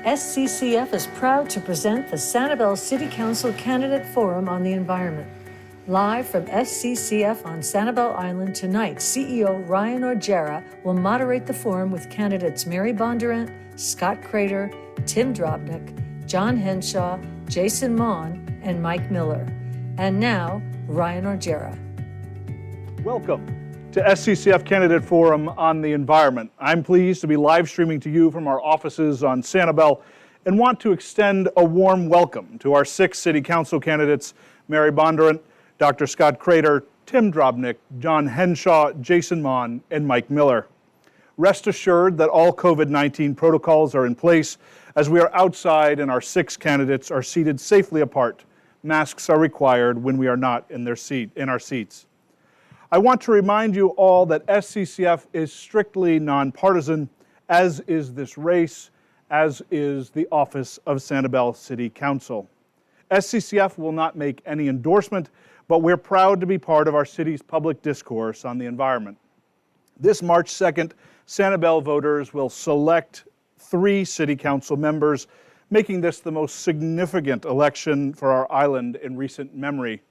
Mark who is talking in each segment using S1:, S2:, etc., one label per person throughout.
S1: SCCF is proud to present the Sanibel City Council Candidate Forum on the Environment. Live from SCCF on Sanibel Island tonight, CEO Ryan Orgera will moderate the forum with candidates Mary Bondurant, Scott Crater, Tim Drobnyk, John Henshaw, Jason Maughan, and Mike Miller. And now, Ryan Orgera.
S2: Welcome to SCCF Candidate Forum on the Environment. I'm pleased to be live streaming to you from our offices on Sanibel and want to extend a warm welcome to our 6 City Council candidates, Mary Bondurant, Dr. Scott Crater, Tim Drobnyk, John Henshaw, Jason Maughan, and Mike Miller. Rest assured that all COVID-19 protocols are in place as we are outside and our 6 candidates are seated safely apart. Masks are required when we are not in our seats. I want to remind you all that SCCF is strictly nonpartisan, as is this race, as is the office of Sanibel City Council. SCCF will not make any endorsement, but we're proud to be part of our city's public discourse on the environment. This March 2nd, Sanibel voters will select 3 City Council members, making this the most significant election for our island in recent memory.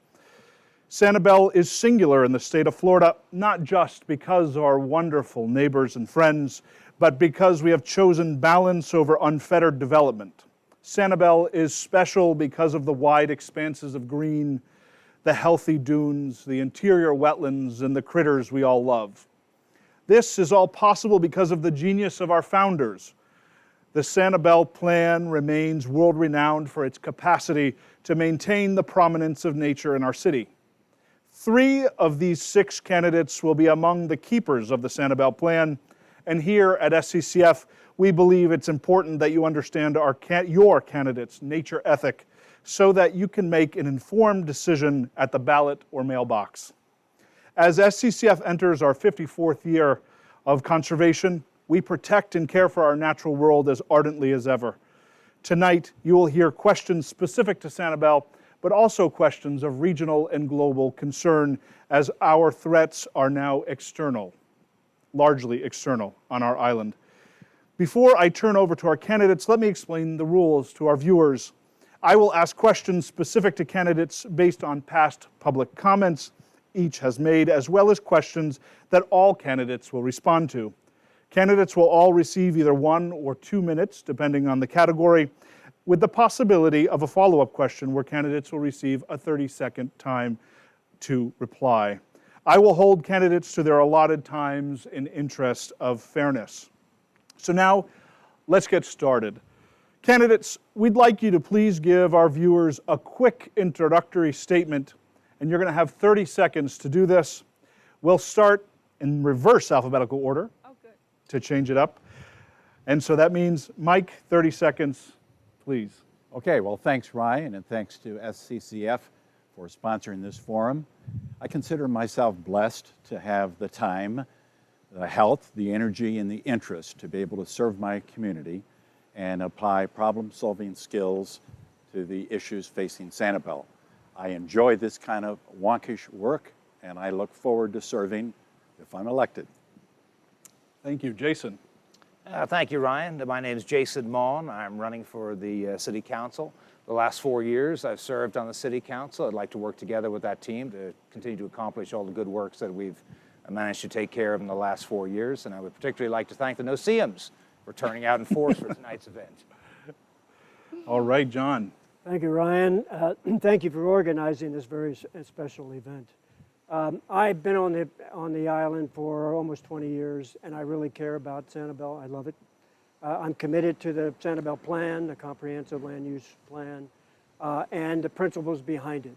S2: Sanibel is singular in the state of Florida, not just because of our wonderful neighbors and friends, but because we have chosen balance over unfettered development. Sanibel is special because of the wide expanses of green, the healthy dunes, the interior wetlands, and the critters we all love. This is all possible because of the genius of our founders. The Sanibel Plan remains world-renowned for its capacity to maintain the prominence of nature in our city. 3 of these 6 candidates will be among the keepers of the Sanibel Plan, and here at SCCF, we believe it's important that you understand your candidate's nature ethic so that you can make an informed decision at the ballot or mailbox. As SCCF enters our 54th year of conservation, we protect and care for our natural world as ardently as ever. Tonight, you will hear questions specific to Sanibel, but also questions of regional and global concern as our threats are now external, largely external on our island. Before I turn over to our candidates, let me explain the rules to our viewers. I will ask questions specific to candidates based on past public comments each has made, as well as questions that all candidates will respond to. Candidates will all receive either 1 or 2 minutes, depending on the category, with the possibility of a follow-up question where candidates will receive a 30-second time to reply. I will hold candidates to their allotted times in interest of fairness. So now, let's get started. Candidates, we'd like you to please give our viewers a quick introductory statement, and you're going to have 30 seconds to do this. We'll start in reverse alphabetical order to change it up. And so that means, Mike, 30 seconds. Please.
S3: Okay, well, thanks, Ryan, and thanks to SCCF for sponsoring this forum. I consider myself blessed to have the time, the health, the energy, and the interest to be able to serve my community and apply problem-solving skills to the issues facing Sanibel. I enjoy this kind of wonkish work, and I look forward to serving if I'm elected.
S2: Thank you. Jason.
S4: Thank you, Ryan. My name is Jason Maughan. I'm running for the City Council. The last 4 years I've served on the City Council. I'd like to work together with that team to continue to accomplish all the good works that we've managed to take care of in the last 4 years. And I would particularly like to thank the No-See-Ums for turning out in force for tonight's event.
S2: All right, John.
S5: Thank you, Ryan. Thank you for organizing this very special event. I've been on the island for almost 20 years, and I really care about Sanibel. I love it. I'm committed to the Sanibel Plan, the comprehensive land use plan, and the principles behind it.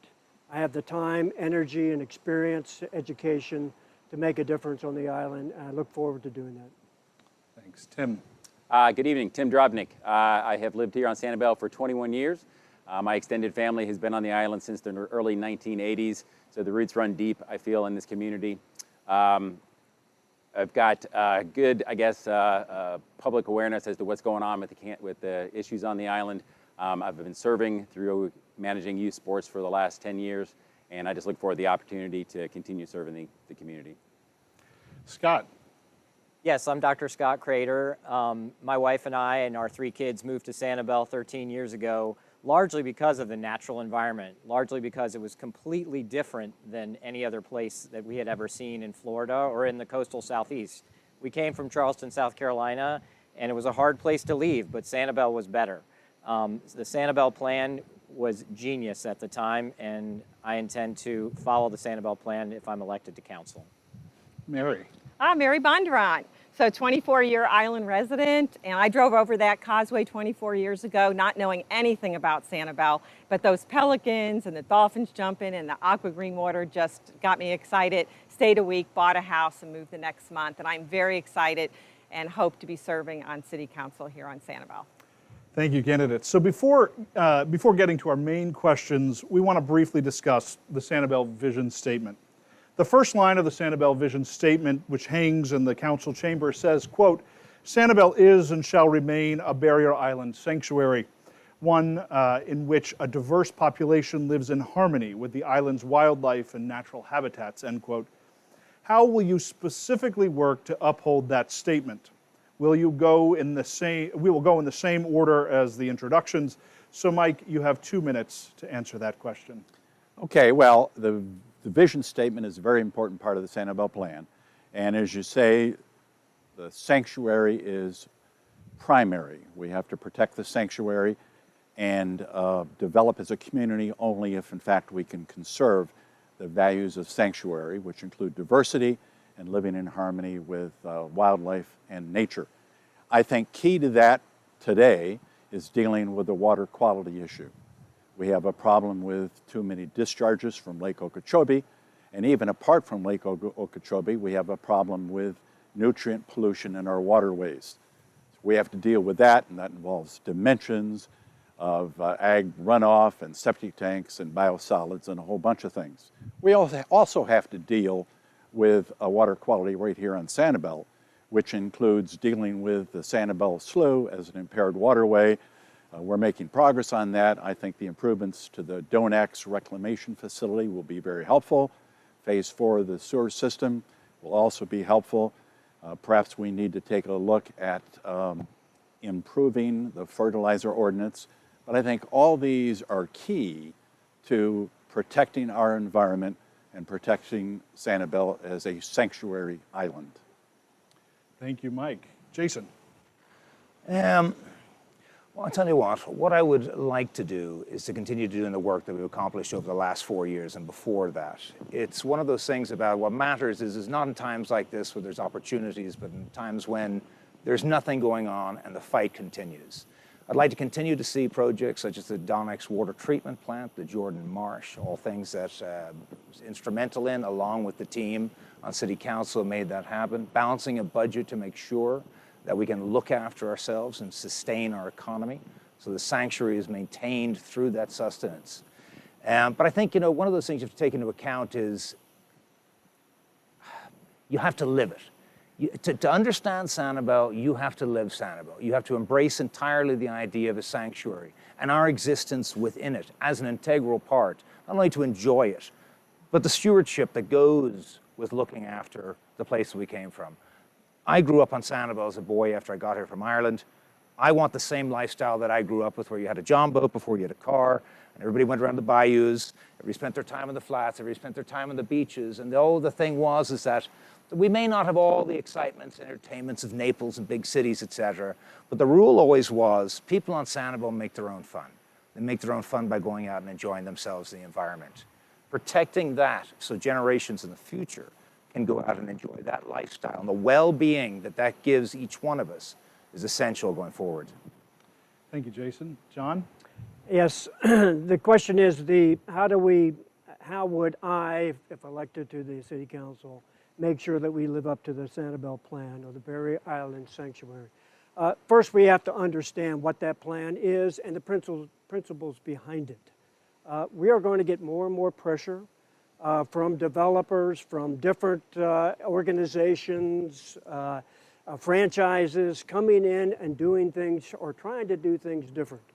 S5: I have the time, energy, and experience, education to make a difference on the island, and I look forward to doing that.
S2: Thanks. Tim.
S6: Good evening. Tim Drobnyk. I have lived here on Sanibel for 21 years. My extended family has been on the island since the early 1980s, so the roots run deep, I feel, in this community. I've got good, I guess, public awareness as to what's going on with the issues on the island. I've been serving through managing youth sports for the last 10 years, and I just look forward to the opportunity to continue serving the community.
S2: Scott.
S7: Yes, I'm Dr. Scott Crater. My wife and I and our 3 kids moved to Sanibel 13 years ago, largely because of the natural environment, largely because it was completely different than any other place that we had ever seen in Florida or in the coastal Southeast. We came from Charleston, South Carolina, and it was a hard place to leave, but Sanibel was better. The Sanibel plan was genius at the time, and I intend to follow the Sanibel plan if I'm elected to council.
S2: Mary.
S8: Mary Bondurant. So 24-year island resident, and I drove over that causeway 24 years ago, not knowing anything about Sanibel, but those pelicans and the dolphins jumping and the aqua green water just got me excited. Stayed a week, bought a house, and moved the next month, and I'm very excited and hope to be serving on City Council here on Sanibel.
S2: Thank you, candidates. So before getting to our main questions, we want to briefly discuss the Sanibel Vision Statement. The first line of the Sanibel Vision Statement, which hangs in the council chamber, says, quote, Sanibel is and shall remain a barrier island sanctuary, one in which a diverse population lives in harmony with the island's wildlife and natural habitats, end quote. How will you specifically work to uphold that statement? Will you go in the same, we will go in the same order as the introductions. So Mike, you have 2 minutes to answer that question.
S3: Okay, well, the vision statement is a very important part of the Sanibel plan. And as you say, the sanctuary is primary. We have to protect the sanctuary and develop as a community only if, in fact, we can conserve the values of sanctuary, which include diversity and living in harmony with wildlife and nature. I think key to that today is dealing with the water quality issue. We have a problem with too many discharges from Lake Okeechobee, and even apart from Lake Okeechobee, we have a problem with nutrient pollution in our waterways. So we have to deal with that, and that involves dimensions of ag runoff and septic tanks and biosolids and a whole bunch of things. We also have to deal with water quality right here on Sanibel, which includes dealing with the Sanibel Slough as an impaired waterway. We're making progress on that. I think the improvements to the Drobnyk reclamation facility will be very helpful. Phase 4 of the sewer system will also be helpful. Perhaps we need to take a look at improving the fertilizer ordinance. But I think all these are key to protecting our environment and protecting Sanibel as a sanctuary island.
S2: Thank you, Mike. Jason.
S4: Well, I'll tell you what I would like to do is to continue doing the work that we've accomplished over the last 4 years and before that. It's one of those things about what matters is not in times like this where there's opportunities, but in times when there's nothing going on and the fight continues. I'd like to continue to see projects such as the Drobnyk water treatment plant, the Jordan Marsh, all things that was instrumental in, along with the team on City Council, made that happen. Balancing a budget to make sure that we can look after ourselves and sustain our economy, so the sanctuary is maintained through that sustenance. But I think, one of those things you have to take into account is you have to live it. To understand Sanibel, you have to live Sanibel. You have to embrace entirely the idea of a sanctuary and our existence within it as an integral part, not only to enjoy it, but the stewardship that goes with looking after the place we came from. I grew up on Sanibel as a boy after I got here from Ireland. I want the same lifestyle that I grew up with, where you had a john boat before you had a car, and everybody went around the bayous, everybody spent their time on the flats, everybody spent their time on the beaches, and the thing is that we may not have all the excitements, entertainments of Naples and big cities, etc., but the rule always was people on Sanibel make their own fun. They make their own fun by going out and enjoying themselves in the environment. Protecting that so generations in the future can go out and enjoy that lifestyle. And the well-being that gives each one of us is essential going forward.
S2: Thank you, Jason. John?
S5: Yes, the question is how would I, if elected to the City Council, make sure that we live up to the Sanibel plan or the Barrier Island Sanctuary? First, we have to understand what that plan is and the principles behind it. We are going to get more and more pressure from developers, from different organizations, franchises coming in and doing things or trying to do things different.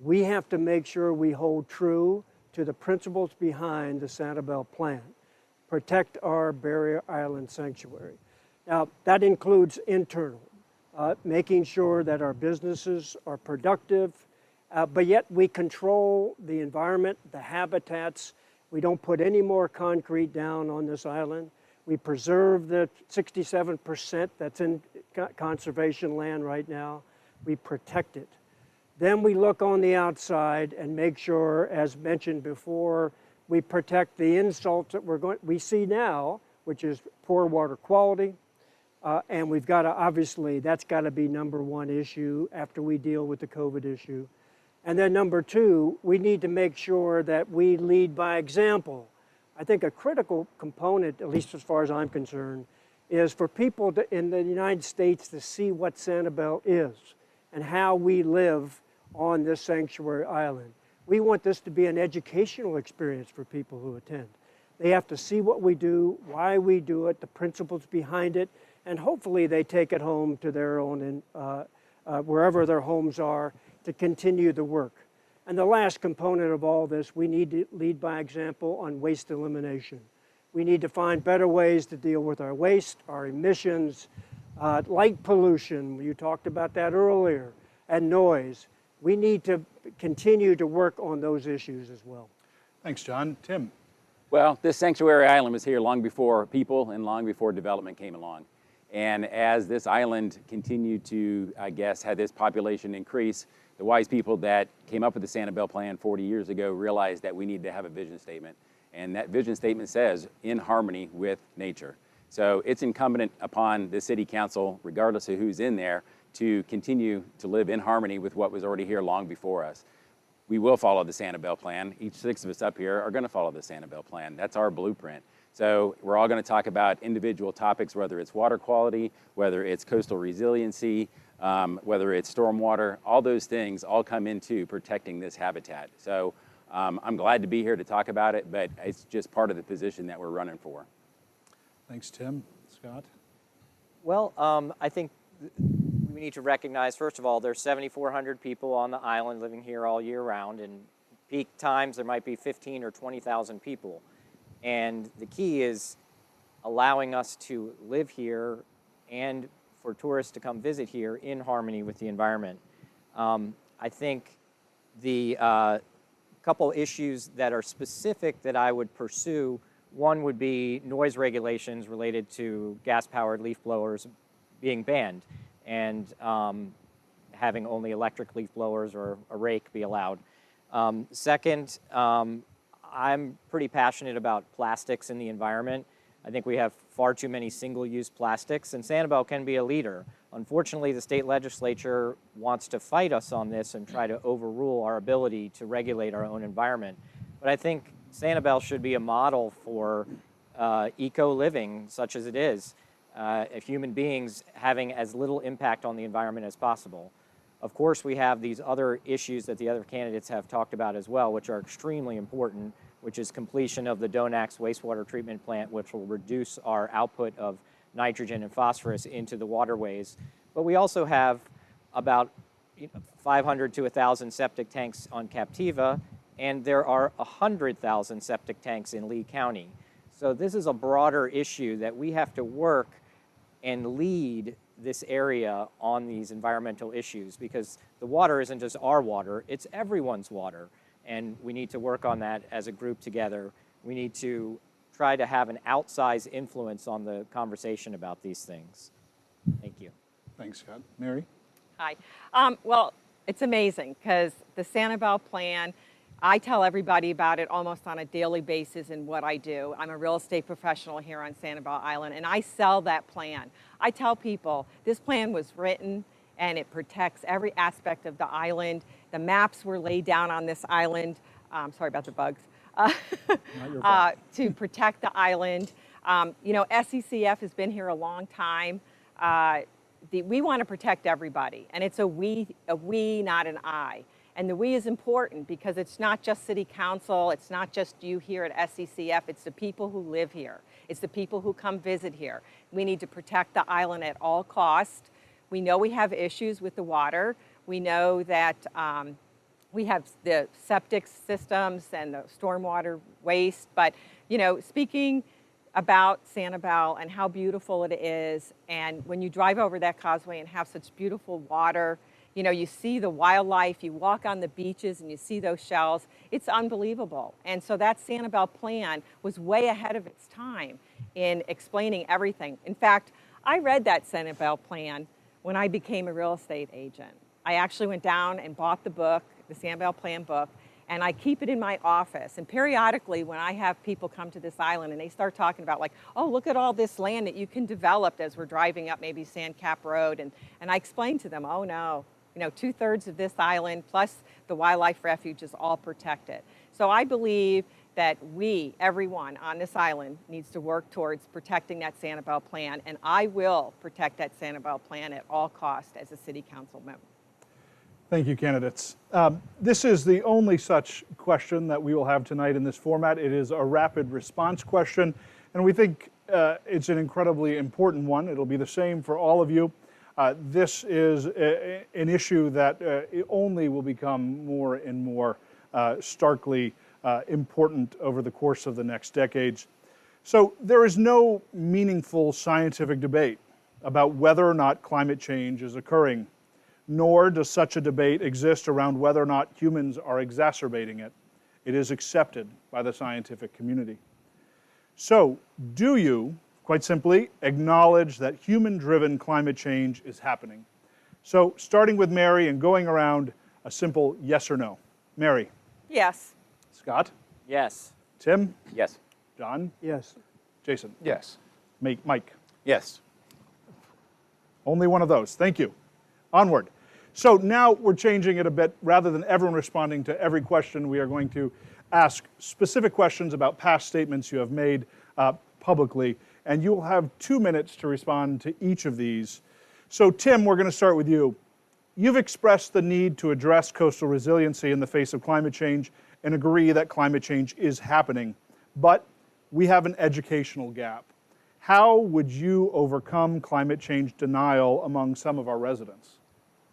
S5: We have to make sure we hold true to the principles behind the Sanibel plan. Protect our Barrier Island Sanctuary. Now, that includes internal, making sure that our businesses are productive, but yet we control the environment, the habitats. We don't put any more concrete down on this island. We preserve the 67% that's in conservation land right now. We protect it. Then we look on the outside and make sure, as mentioned before, we protect the insults that we see now, which is poor water quality. And we've got to, obviously, that's got to be number one issue after we deal with the COVID issue. And then number two, we need to make sure that we lead by example. I think a critical component, at least as far as I'm concerned, is for people in the United States to see what Sanibel is and how we live on this sanctuary island. We want this to be an educational experience for people who attend. They have to see what we do, why we do it, the principles behind it, and hopefully they take it home to their own, wherever their homes are, to continue the work. And the last component of all this, we need to lead by example on waste elimination. We need to find better ways to deal with our waste, our emissions, light pollution, you talked about that earlier, and noise. We need to continue to work on those issues as well.
S2: Thanks, John. Tim.
S6: Well, this sanctuary island was here long before people and long before development came along. And as this island continued to, I guess, have this population increase, the wise people that came up with the Sanibel plan 40 years ago realized that we need to have a vision statement. And that vision statement says, in harmony with nature. So it's incumbent upon the city council, regardless of who's in there, to continue to live in harmony with what was already here long before us. We will follow the Sanibel plan. Each 6 of us up here are going to follow the Sanibel plan. That's our blueprint. So we're all going to talk about individual topics, whether it's water quality, whether it's coastal resiliency, whether it's stormwater, all those things all come into protecting this habitat. So I'm glad to be here to talk about it, but it's just part of the position that we're running for.
S2: Thanks, Tim. Scott?
S7: Well, I think we need to recognize, first of all, there's 7,400 people on the island living here all year round, and peak times there might be 15 or 20,000 people. And the key is allowing us to live here and for tourists to come visit here in harmony with the environment. I think the couple issues that are specific that I would pursue, one would be noise regulations related to gas-powered leaf blowers being banned and having only electric leaf blowers or a rake be allowed. Second, I'm pretty passionate about plastics in the environment. I think we have far too many single-use plastics, and Sanibel can be a leader. Unfortunately, the state legislature wants to fight us on this and try to overrule our ability to regulate our own environment. But I think Sanibel should be a model for eco-living, such as it is, of human beings having as little impact on the environment as possible. Of course, we have these other issues that the other candidates have talked about as well, which are extremely important, which is completion of the Drobnyk wastewater treatment plant, which will reduce our output of nitrogen and phosphorus into the waterways. But we also have about 500 to 1,000 septic tanks on Captiva, and there are 100,000 septic tanks in Lee County. So this is a broader issue that we have to work and lead this area on these environmental issues, because the water isn't just our water, it's everyone's water. And we need to work on that as a group together. We need to try to have an outsized influence on the conversation about these things. Thank you.
S2: Thanks, Scott. Mary?
S8: Hi. Well, it's amazing because the Sanibel plan, I tell everybody about it almost on a daily basis in what I do. I'm a real estate professional here on Sanibel Island, and I sell that plan. I tell people this plan was written and it protects every aspect of the island. The maps were laid down on this island. Sorry about the bugs. To protect the island. SCCF has been here a long time. We want to protect everybody, and it's a we, not an I. And the we is important because it's not just city council, it's not just you here at SCCF, it's the people who live here. It's the people who come visit here. We need to protect the island at all costs. We know we have issues with the water. We know that we have the septic systems and the stormwater waste, but speaking about Sanibel and how beautiful it is. And when you drive over that causeway and have such beautiful water, you know, you see the wildlife, you walk on the beaches and you see those shells. It's unbelievable. And so that Sanibel plan was way ahead of its time in explaining everything. In fact, I read that Sanibel plan when I became a real estate agent. I actually went down and bought the book, the Sanibel plan book, and I keep it in my office. And periodically, when I have people come to this island and they start talking about like, oh, look at all this land that you can develop as we're driving up maybe Sandcap Road. And I explain to them, oh no, you know, 2/3 of this island plus the wildlife refuge is all protected. So I believe that we, everyone on this island, needs to work towards protecting that Sanibel plan. And I will protect that Sanibel plan at all costs as a city council member.
S2: Thank you, candidates. This is the only such question that we will have tonight in this format. It is a rapid response question, and we think it's an incredibly important one. It'll be the same for all of you. This is an issue that only will become more and more starkly important over the course of the next decades. So there is no meaningful scientific debate about whether or not climate change is occurring, nor does such a debate exist around whether or not humans are exacerbating it. It is accepted by the scientific community. So, do you, quite simply, acknowledge that human-driven climate change is happening? So, starting with Mary and going around, a simple yes or no. Mary?
S8: Yes.
S2: Scott?
S7: Yes.
S2: Tim?
S6: Yes.
S2: John?
S5: Yes.
S2: Jason?
S4: Yes.
S2: Mike?
S3: Yes.
S2: Only one of those. Thank you. Onward. So now we're changing it a bit. Rather than everyone responding to every question, we are going to ask specific questions about past statements you have made publicly, and you'll have 2 minutes to respond to each of these. So Tim, we're going to start with you. You've expressed the need to address coastal resiliency in the face of climate change and agree that climate change is happening, but we have an educational gap. How would you overcome climate change denial among some of our residents?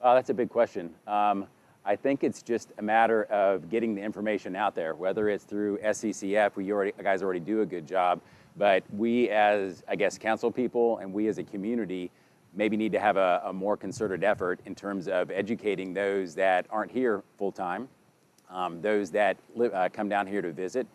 S6: That's a big question. I think it's just a matter of getting the information out there, whether it's through SCCF, you guys already do a good job, but we as, I guess, council people and we as a community maybe need to have a more concerted effort in terms of educating those that aren't here full time, those that come down here to visit.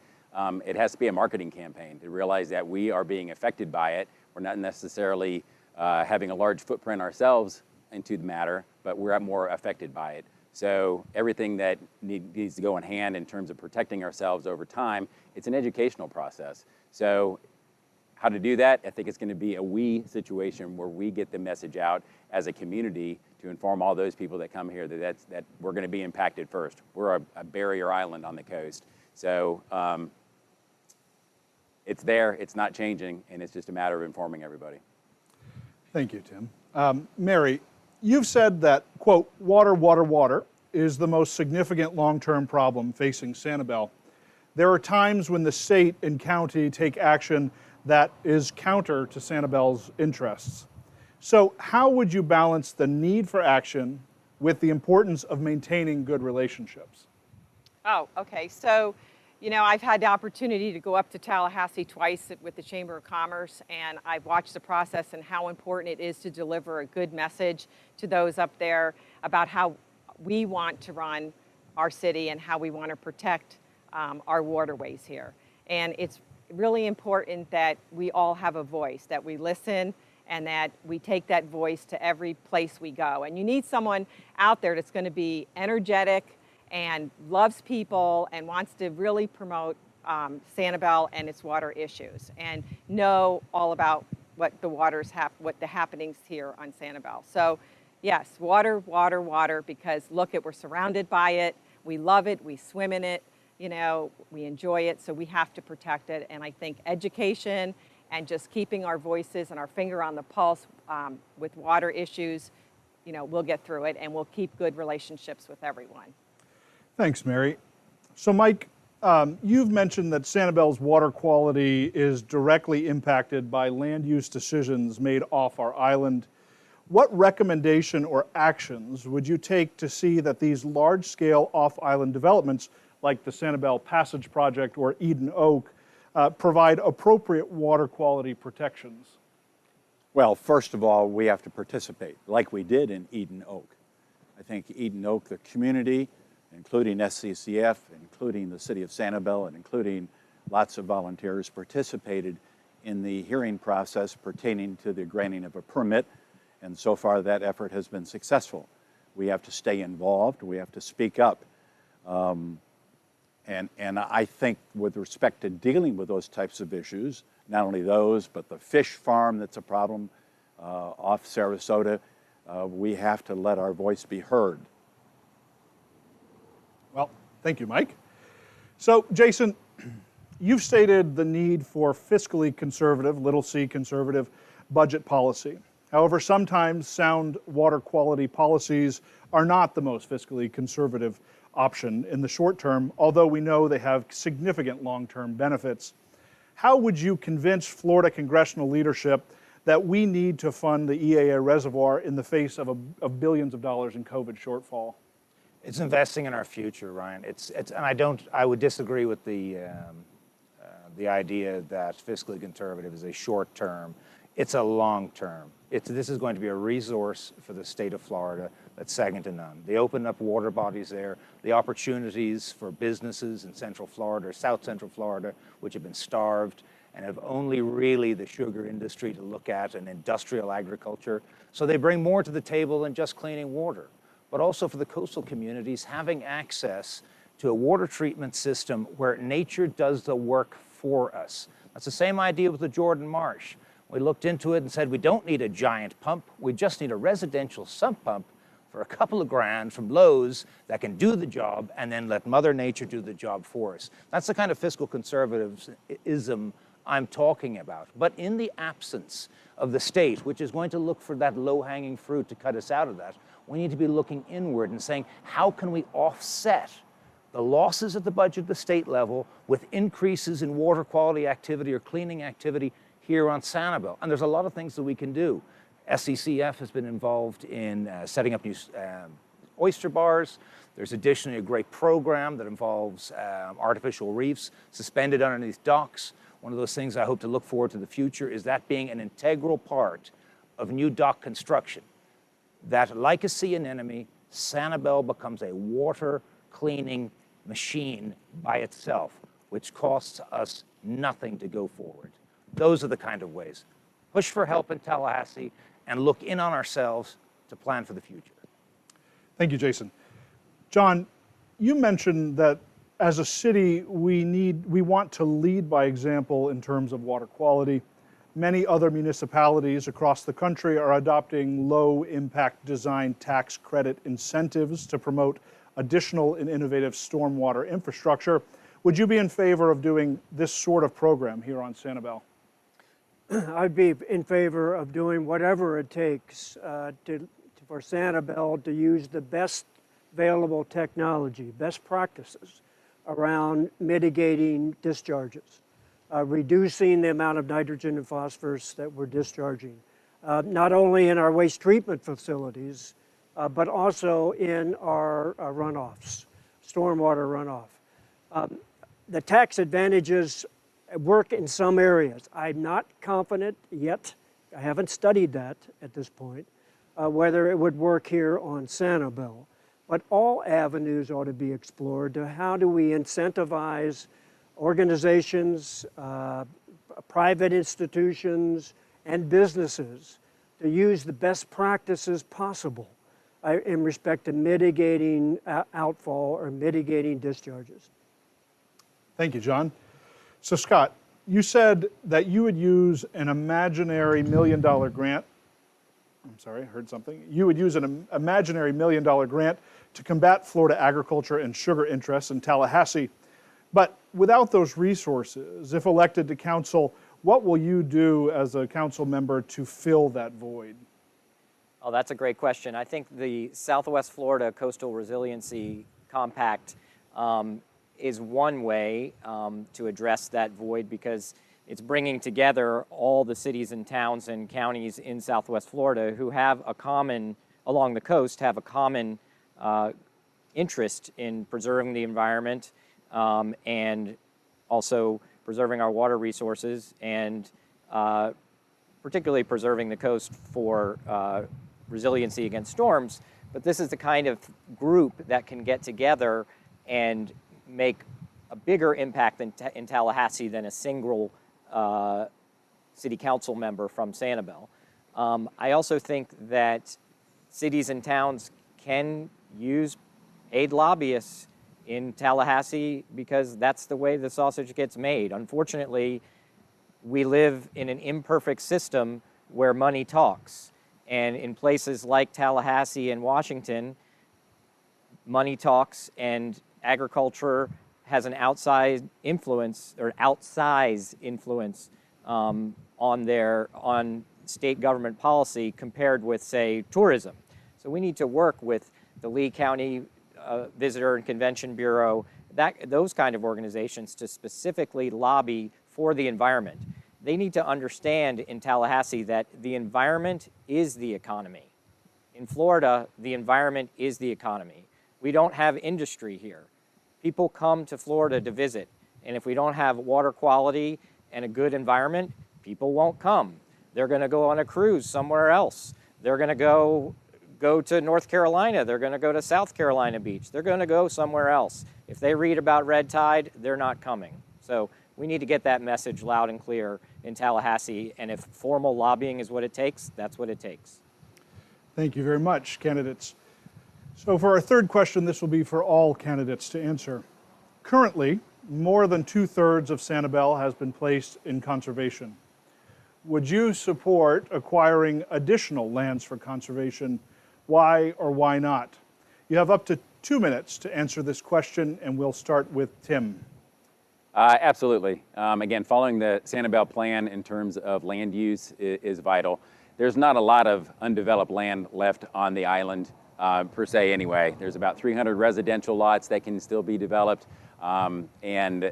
S6: It has to be a marketing campaign to realize that we are being affected by it. We're not necessarily having a large footprint ourselves into the matter, but we're more affected by it. So everything that needs to go in hand in terms of protecting ourselves over time, it's an educational process. So how to do that, I think it's going to be a we situation where we get the message out as a community to inform all those people that come here that we're going to be impacted first. We're a barrier island on the coast. So it's there, it's not changing, and it's just a matter of informing everybody.
S2: Thank you, Tim. Mary, you've said that, quote, water is the most significant long-term problem facing Sanibel. There are times when the state and county take action that is counter to Sanibel's interests. So how would you balance the need for action with the importance of maintaining good relationships?
S8: Oh, okay. So, you know, I've had the opportunity to go up to Tallahassee twice with the Chamber of Commerce, and I've watched the process and how important it is to deliver a good message to those up there about how we want to run our city and how we want to protect our waterways here. And it's really important that we all have a voice, that we listen, and that we take that voice to every place we go. And you need someone out there that's going to be energetic and loves people and wants to really promote Sanibel and its water issues and know all about what the happenings here on Sanibel. So yes, water, because look, we're surrounded by it. We love it. We swim in it. You know, we enjoy it. So we have to protect it. And I think education and just keeping our voices and our finger on the pulse with water issues, you know, we'll get through it and we'll keep good relationships with everyone.
S2: Thanks, Mary. So, Mike, you've mentioned that Sanibel's water quality is directly impacted by land use decisions made off our island. What recommendation or actions would you take to see that these large-scale off-island developments, like the Sanibel Passage Project or Eden Oak, provide appropriate water quality protections?
S3: Well, first of all, we have to participate, like we did in Eden Oak. I think Eden Oak, the community, including SCCF, including the city of Sanibel, and including lots of volunteers, participated in the hearing process pertaining to the granting of a permit, and so far that effort has been successful. We have to stay involved, we have to speak up. And I think with respect to dealing with those types of issues, not only those, but the fish farm that's a problem off Sarasota, we have to let our voice be heard.
S2: Well, thank you, Mike. So, Jason, you've stated the need for fiscally conservative, little c conservative, budget policy. However, sometimes sound water quality policies are not the most fiscally conservative option in the short term, although we know they have significant long-term benefits. How would you convince Florida congressional leadership that we need to fund the EAA reservoir in the face of billions of dollars in COVID shortfall?
S4: It's investing in our future, Ryan. I would disagree with the idea that fiscally conservative is a short term. It's a long term. This is going to be a resource for the state of Florida that's second to none. They opened up water bodies there, the opportunities for businesses in Central Florida or South Central Florida, which have been starved and have only really the sugar industry to look at and industrial agriculture. So they bring more to the table than just cleaning water, but also for the coastal communities having access to a water treatment system where nature does the work for us. That's the same idea with the Jordan Marsh. We looked into it and said we don't need a giant pump, we just need a residential sump pump for a couple of grand from Lowe's that can do the job and then let Mother Nature do the job for us. That's the kind of fiscal conservatism I'm talking about. But in the absence of the state, which is going to look for that low-hanging fruit to cut us out of that, we need to be looking inward and saying, how can we offset the losses at the budget at the state level with increases in water quality activity or cleaning activity here on Sanibel? And there's a lot of things that we can do. SCCF has been involved in setting up new oyster bars. There's additionally a great program that involves artificial reefs suspended underneath docks. One of those things I hope to look forward to the future is that being an integral part of new dock construction. That, like a sea anemone, Sanibel becomes a water cleaning machine by itself, which costs us nothing to go forward. Those are the kind of ways. Push for help in Tallahassee and look in on ourselves to plan for the future.
S2: Thank you, Jason. John, you mentioned that as a city, we want to lead by example in terms of water quality. Many other municipalities across the country are adopting low-impact design tax credit incentives to promote additional and innovative stormwater infrastructure. Would you be in favor of doing this sort of program here on Sanibel?
S5: I'd be in favor of doing whatever it takes for Sanibel to use the best available technology, best practices around mitigating discharges, reducing the amount of nitrogen and phosphorus that we're discharging, not only in our waste treatment facilities, but also in our runoffs, stormwater runoff. The tax advantages work in some areas. I'm not confident yet, I haven't studied that at this point, whether it would work here on Sanibel. But all avenues ought to be explored to how do we incentivize organizations, private institutions, and businesses to use the best practices possible in respect to mitigating outfall or mitigating discharges.
S2: Thank you, John. So Scott, you said that you would use an imaginary $1 million grant. I'm sorry, I heard something. You would use an imaginary $1 million grant to combat Florida agriculture and sugar interests in Tallahassee. But without those resources, if elected to council, what will you do as a council member to fill that void?
S7: Oh, that's a great question. I think the Southwest Florida Coastal Resiliency Compact is one way to address that void, because it's bringing together all the cities and towns and counties in Southwest Florida who have a common, along the coast, have a common interest in preserving the environment and also preserving our water resources, and particularly preserving the coast for resiliency against storms. But this is the kind of group that can get together and make a bigger impact in Tallahassee than a single city council member from Sanibel. I also think that cities and towns can use aid lobbyists in Tallahassee because that's the way the sausage gets made. Unfortunately, we live in an imperfect system where money talks. And in places like Tallahassee and Washington, money talks and agriculture has an outsized influence on state government policy compared with, say, tourism. So we need to work with the Lee County Visitor and Convention Bureau, those kind of organizations to specifically lobby for the environment. They need to understand in Tallahassee that the environment is the economy. In Florida, the environment is the economy. We don't have industry here. People come to Florida to visit, and if we don't have water quality and a good environment, people won't come. They're going to go on a cruise somewhere else. They're going to go to North Carolina. They're going to go to South Carolina Beach. They're going to go somewhere else. If they read about red tide, they're not coming. So we need to get that message loud and clear in Tallahassee, and if formal lobbying is what it takes, that's what it takes.
S2: Thank you very much, candidates. So for our third question, this will be for all candidates to answer. Currently, more than 2/3 of Sanibel has been placed in conservation. Would you support acquiring additional lands for conservation? Why or why not? You have up to 2 minutes to answer this question, and we'll start with Tim.
S6: Absolutely. Again, following the Sanibel plan in terms of land use is vital. There's not a lot of undeveloped land left on the island per se anyway. There's about 300 residential lots that can still be developed and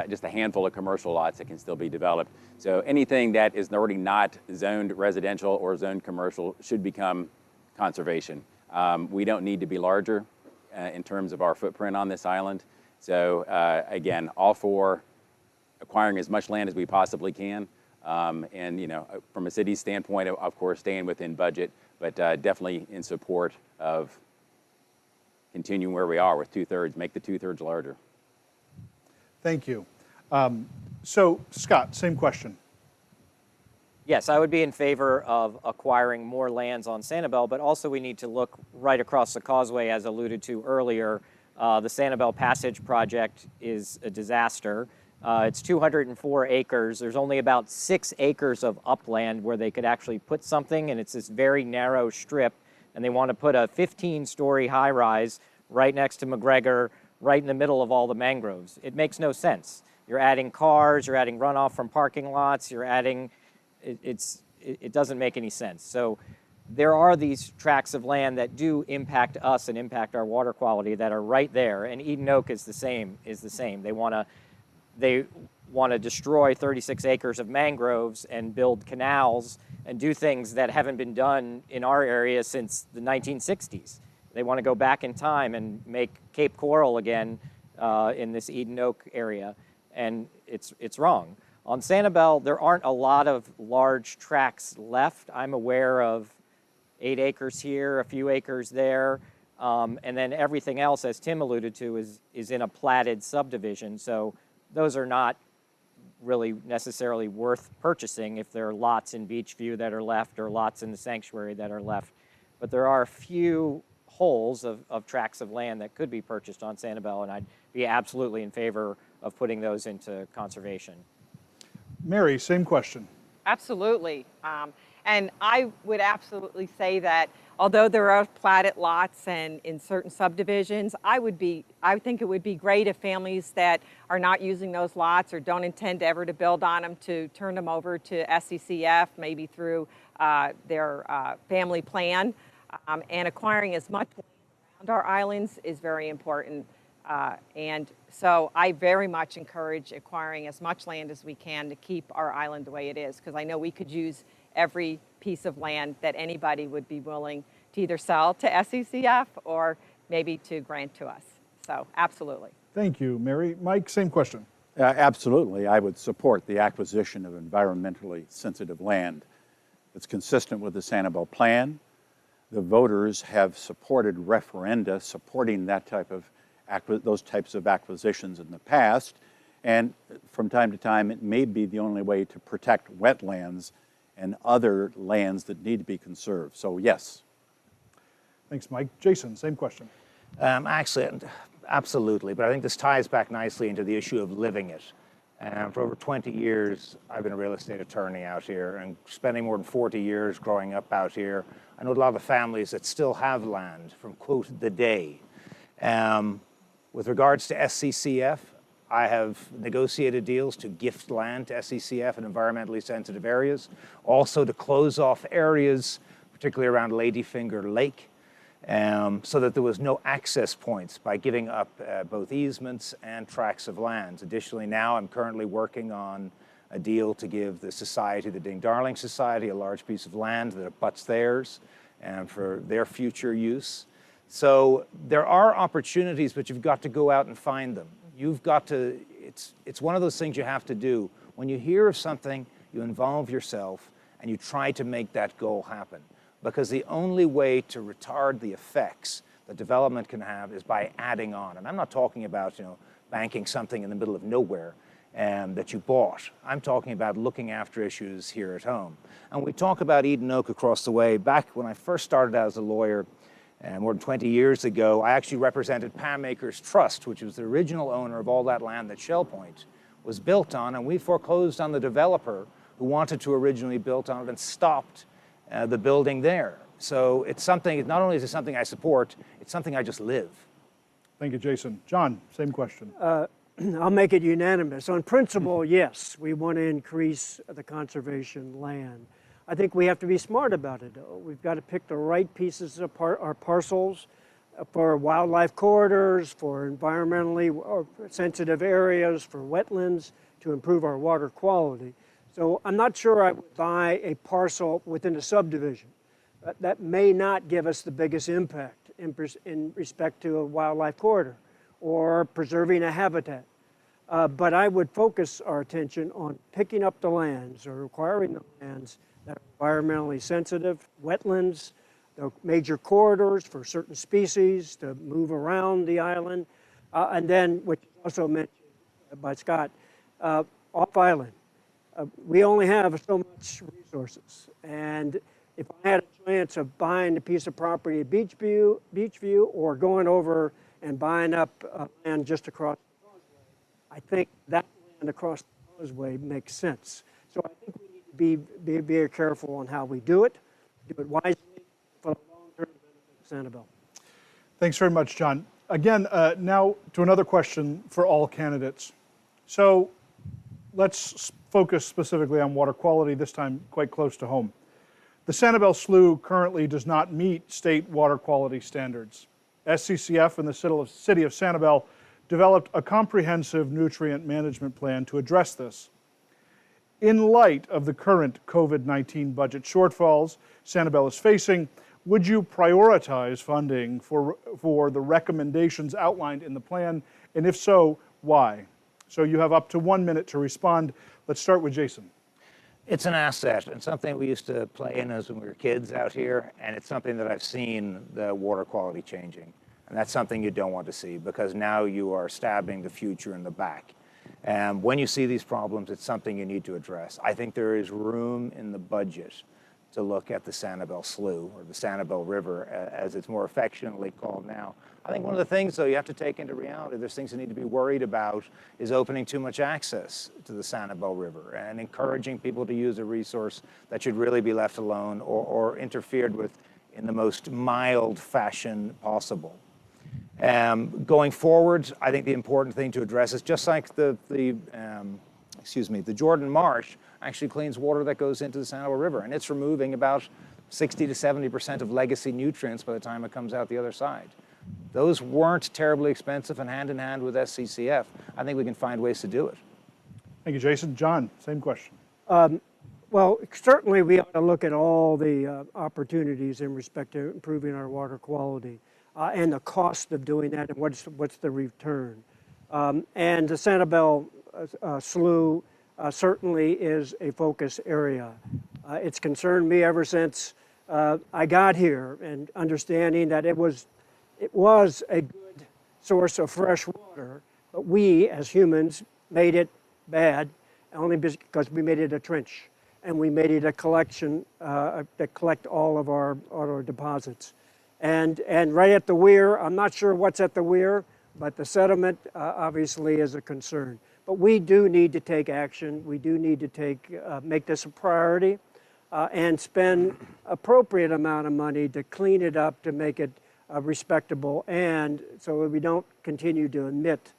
S6: just a handful of commercial lots that can still be developed. So anything that is already not zoned residential or zoned commercial should become conservation. We don't need to be larger in terms of our footprint on this island. So again, all for acquiring as much land as we possibly can. And you know, from a city standpoint, of course, staying within budget, but definitely in support of continuing where we are with 2/3, make the 2/3 larger.
S2: Thank you. So Scott, same question.
S7: Yes, I would be in favor of acquiring more lands on Sanibel, but also we need to look right across the causeway, as alluded to earlier. The Sanibel Passage project is a disaster. It's 204 acres. There's only about 6 acres of upland where they could actually put something, and it's this very narrow strip, and they want to put a 15-story high-rise right next to McGregor, right in the middle of all the mangroves. It makes no sense. You're adding cars, you're adding runoff from parking lots, you're adding, it doesn't make any sense. So there are these tracts of land that do impact us and impact our water quality that are right there, and Eden Oak is the same. They want to destroy 36 acres of mangroves and build canals and do things that haven't been done in our area since the 1960s. They want to go back in time and make Cape Coral again in this Eden Oak area, and it's wrong. On Sanibel, there aren't a lot of large tracts left. I'm aware of 8 acres here, a few acres there, and then everything else, as Tim alluded to, is in a platted subdivision. So those are not really necessarily worth purchasing if there are lots in Beachview that are left or lots in the sanctuary that are left. But there are a few holes of tracts of land that could be purchased on Sanibel, and I'd be absolutely in favor of putting those into conservation.
S2: Mary, same question.
S8: Absolutely. And I would absolutely say that although there are platted lots and in certain subdivisions, I think it would be great if families that are not using those lots or don't intend ever to build on them to turn them over to SCCF, maybe through their family plan. And acquiring as much land around our islands is very important. And so I very much encourage acquiring as much land as we can to keep our island the way it is, because I know we could use every piece of land that anybody would be willing to either sell to SCCF or maybe to grant to us. So absolutely.
S2: Thank you, Mary. Mike, same question.
S3: Absolutely. I would support the acquisition of environmentally sensitive land. It's consistent with the Sanibel Plan. The voters have supported referenda supporting that type of those types of acquisitions in the past. And from time to time, it may be the only way to protect wetlands and other lands that need to be conserved. So yes.
S2: Thanks, Mike. Jason, same question.
S4: Actually, absolutely, but I think this ties back nicely into the issue of living it. For over 20 years, I've been a real estate attorney out here, and spending more than 40 years growing up out here, I know a lot of the families that still have land from, quote, the day. With regards to SCCF, I have negotiated deals to gift land to SCCF in environmentally sensitive areas, also to close off areas, particularly around Ladyfinger Lake, so that there was no access points by giving up both easements and tracts of land. Additionally, now I'm currently working on a deal to give the society, the Ding Darling Society, a large piece of land that abuts theirs and for their future use. So there are opportunities, but you've got to go out and find them. You've got to, it's one of those things you have to do. When you hear of something, you involve yourself and you try to make that goal happen. Because the only way to retard the effects that development can have is by adding on. And I'm not talking about, banking something in the middle of nowhere that you bought. I'm talking about looking after issues here at home. And we talk about Eden Oak across the way. Back when I first started out as a lawyer, more than 20 years ago, I actually represented Pam Acres Trust, which was the original owner of all that land that Shell Point was built on, and we foreclosed on the developer who wanted to originally build on it and stopped the building there. So it's something, not only is it something I support, it's something I just live.
S2: Thank you, Jason. John, same question.
S5: I'll make it unanimous. On principle, yes, we want to increase the conservation land. I think we have to be smart about it, though. We've got to pick the right pieces of our parcels for wildlife corridors, for environmentally sensitive areas, for wetlands, to improve our water quality. So I'm not sure I would buy a parcel within a subdivision. That may not give us the biggest impact in respect to a wildlife corridor or preserving a habitat. But I would focus our attention on picking up the lands or acquiring the lands that are environmentally sensitive, wetlands, the major corridors for certain species to move around the island, and then, which is also mentioned by Scott, off-island. We only have so much resources, and if I had a chance of buying a piece of property at Beachview or going over and buying up land just across the causeway, I think that land across the causeway makes sense. So I think we need to be very careful on how we do it wisely for the long-term benefit of Sanibel.
S2: Thanks very much, John. Again, now to another question for all candidates. So let's focus specifically on water quality, this time quite close to home. The Sanibel Slough currently does not meet state water quality standards. SCCF and the city of Sanibel developed a comprehensive nutrient management plan to address this. In light of the current COVID-19 budget shortfalls Sanibel is facing, would you prioritize funding for the recommendations outlined in the plan? And if so, why? So you have up to 1 minute to respond. Let's start with Jason.
S4: It's an asset and something we used to play in as when we were kids out here, and it's something that I've seen the water quality changing. And that's something you don't want to see because now you are stabbing the future in the back. And when you see these problems, it's something you need to address. I think there is room in the budget to look at the Sanibel Slough, or the Sanibel River, as it's more affectionately called now. I think one of the things, though, you have to take into reality, there's things you need to be worried about, is opening too much access to the Sanibel River and encouraging people to use a resource that should really be left alone or interfered with in the most mild fashion possible. Going forward, I think the important thing to address is just like the Jordan Marsh actually cleans water that goes into the Sanibel River, and it's removing about 60 to 70% of legacy nutrients by the time it comes out the other side. Those weren't terribly expensive, and hand in hand with SCCF, I think we can find ways to do it.
S2: Thank you, Jason. John, same question.
S5: Well, certainly we ought to look at all the opportunities in respect to improving our water quality and the cost of doing that and what's the return. And the Sanibel slough certainly is a focus area. It's concerned me ever since I got here, and understanding that it was a good source of fresh water, but we as humans made it bad only because we made it a trench and we made it a collection that collect all of our deposits. And right at the weir, I'm not sure what's at the weir, but the sediment obviously is a concern. But we do need to take action. We do need to make this a priority and spend appropriate amount of money to clean it up, to make it respectable, and so that we don't continue to emit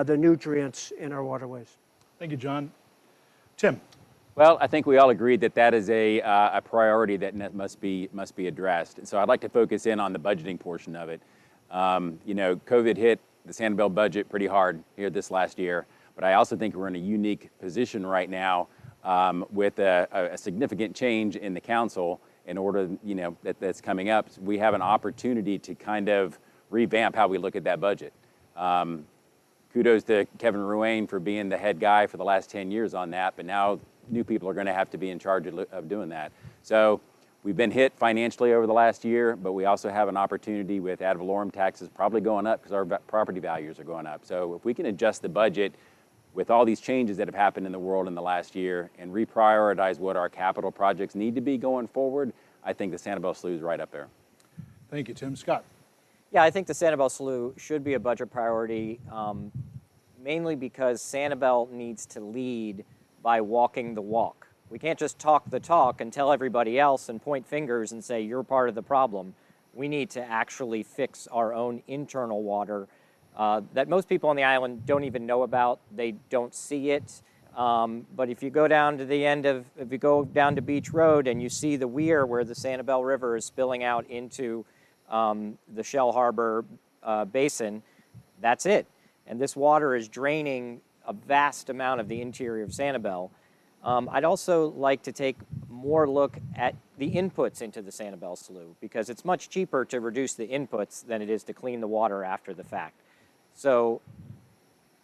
S5: the nutrients in our waterways.
S2: Thank you, John. Tim.
S6: Well, I think we all agree that that is a priority that must be addressed. And so I'd like to focus in on the budgeting portion of it. You know, COVID hit the Sanibel budget pretty hard here this last year, but I also think we're in a unique position right now with a significant change in the council in order, you know, that's coming up. We have an opportunity to kind of revamp how we look at that budget. Kudos to Kevin Ruane for being the head guy for the last 10 years on that, but now new people are going to have to be in charge of doing that. So we've been hit financially over the last year, but we also have an opportunity with ad valorem taxes probably going up because our property values are going up. So if we can adjust the budget with all these changes that have happened in the world in the last year and reprioritize what our capital projects need to be going forward, I think the Sanibel Slough is right up there.
S2: Thank you, Tim. Scott.
S7: Yeah, I think the Sanibel Slough should be a budget priority, mainly because Sanibel needs to lead by walking the walk. We can't just talk the talk and tell everybody else and point fingers and say you're part of the problem. We need to actually fix our own internal water that most people on the island don't even know about. They don't see it. But if you go down to if you go down to Beach Road and you see the weir where the Sanibel River is spilling out into the Shell Harbor Basin, that's it. And this water is draining a vast amount of the interior of Sanibel. I'd also like to take more look at the inputs into the Sanibel Slough, because it's much cheaper to reduce the inputs than it is to clean the water after the fact. So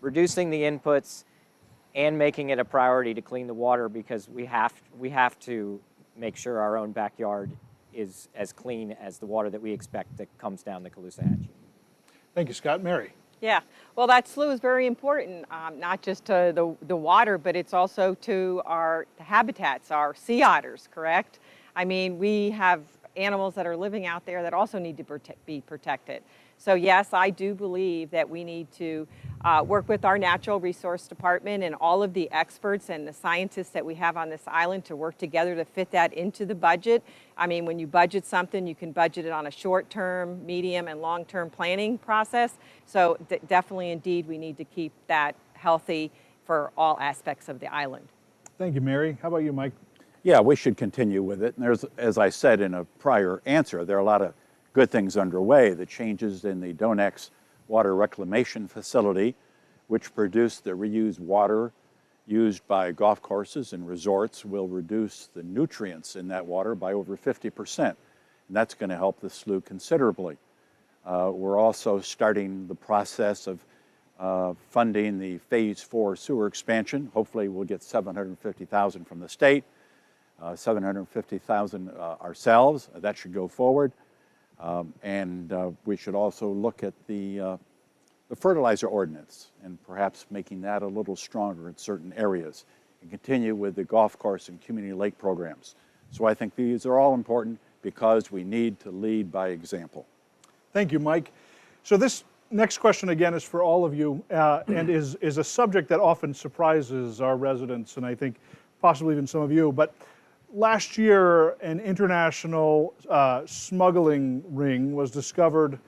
S7: reducing the inputs and making it a priority to clean the water, because we have to make sure our own backyard is as clean as the water that we expect that comes down the Caloosahatchee.
S2: Thank you, Scott. Mary.
S8: Yeah, well, that slough is very important, not just to the water, but it's also to our habitats, our sea otters, correct? I mean, we have animals that are living out there that also need to be protected. So yes, I do believe that we need to work with our natural resource department and all of the experts and the scientists that we have on this island to work together to fit that into the budget. I mean, when you budget something, you can budget it on a short-term, medium, and long-term planning process. So definitely, indeed, we need to keep that healthy for all aspects of the island.
S2: Thank you, Mary. How about you, Mike?
S3: Yeah, we should continue with it. And there's, as I said in a prior answer, there are a lot of good things underway. The changes in the Drobnyk water reclamation facility, which produced the reused water used by golf courses and resorts, will reduce the nutrients in that water by over 50%. And that's going to help the slough considerably. We're also starting the process of funding the Phase 4 sewer expansion. Hopefully we'll get $750,000 from the state, $750,000 ourselves. That should go forward. And we should also look at the fertilizer ordinance and perhaps making that a little stronger in certain areas, and continue with the golf course and community lake programs. So I think these are all important because we need to lead by example.
S2: Thank you, Mike. So this next question again is for all of you and is a subject that often surprises our residents, and I think possibly even some of you. But last year, an international smuggling ring was discovered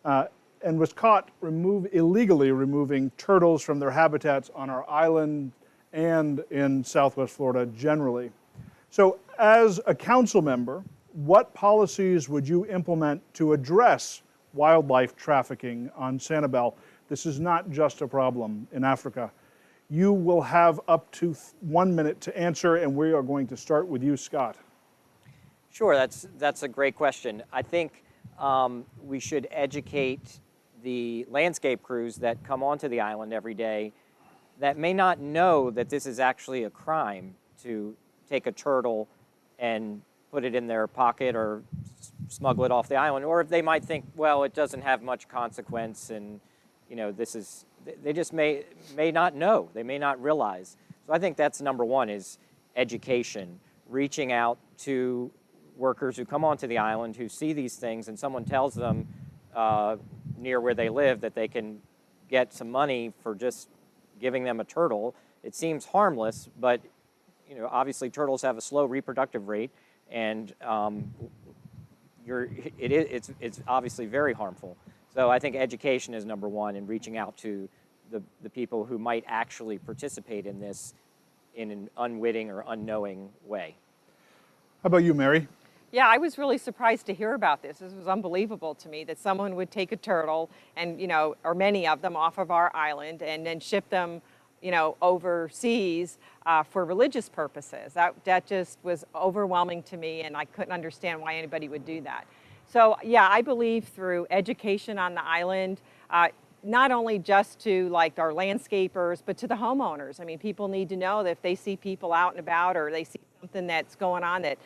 S2: and was caught illegally removing turtles from their habitats on our island and in Southwest Florida generally. So as a council member, what policies would you implement to address wildlife trafficking on Sanibel? This is not just a problem in Africa. You will have up to 1 minute to answer, and we are going to start with you, Scott.
S7: Sure, that's a great question. I think we should educate the landscape crews that come onto the island every day that may not know that this is actually a crime to take a turtle and put it in their pocket or smuggle it off the island, or if they might think, well, it doesn't have much consequence, and this is, they just may not know, they may not realize. So I think that's number one, is education, reaching out to workers who come onto the island who see these things, and someone tells them near where they live that they can get some money for just giving them a turtle. It seems harmless, but obviously turtles have a slow reproductive rate, and it's obviously very harmful. So I think education is number one, and reaching out to the people who might actually participate in this in an unwitting or unknowing way.
S2: How about you, Mary?
S8: Yeah, I was really surprised to hear about this. This was unbelievable to me that someone would take a turtle and, or many of them off of our island and then ship them, overseas for religious purposes. That just was overwhelming to me, and I couldn't understand why anybody would do that. So yeah, I believe through education on the island, not only just to like our landscapers, but to the homeowners. I mean, people need to know that if they see people out and about, or they see something that's going on that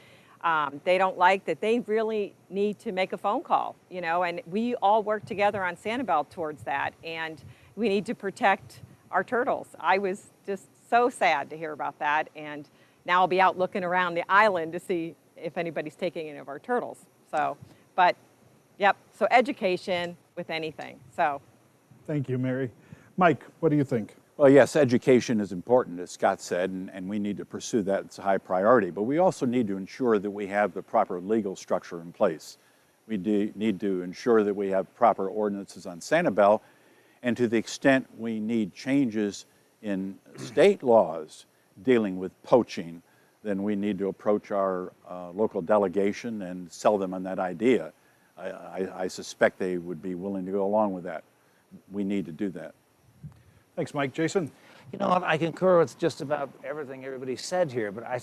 S8: they don't like, that they really need to make a phone call, and we all work together on Sanibel towards that, and we need to protect our turtles. I was just so sad to hear about that, and now I'll be out looking around the island to see if anybody's taking any of our turtles. So, but yep, so education with anything, so.
S2: Thank you, Mary. Mike, what do you think?
S3: Well, yes, education is important, as Scott said, and we need to pursue that. It's a high priority. But we also need to ensure that we have the proper legal structure in place. We need to ensure that we have proper ordinances on Sanibel, and to the extent we need changes in state laws dealing with poaching, then we need to approach our local delegation and sell them on that idea. I suspect they would be willing to go along with that. We need to do that.
S2: Thanks, Mike. Jason?
S4: You know what, I concur with just about everything everybody said here, but I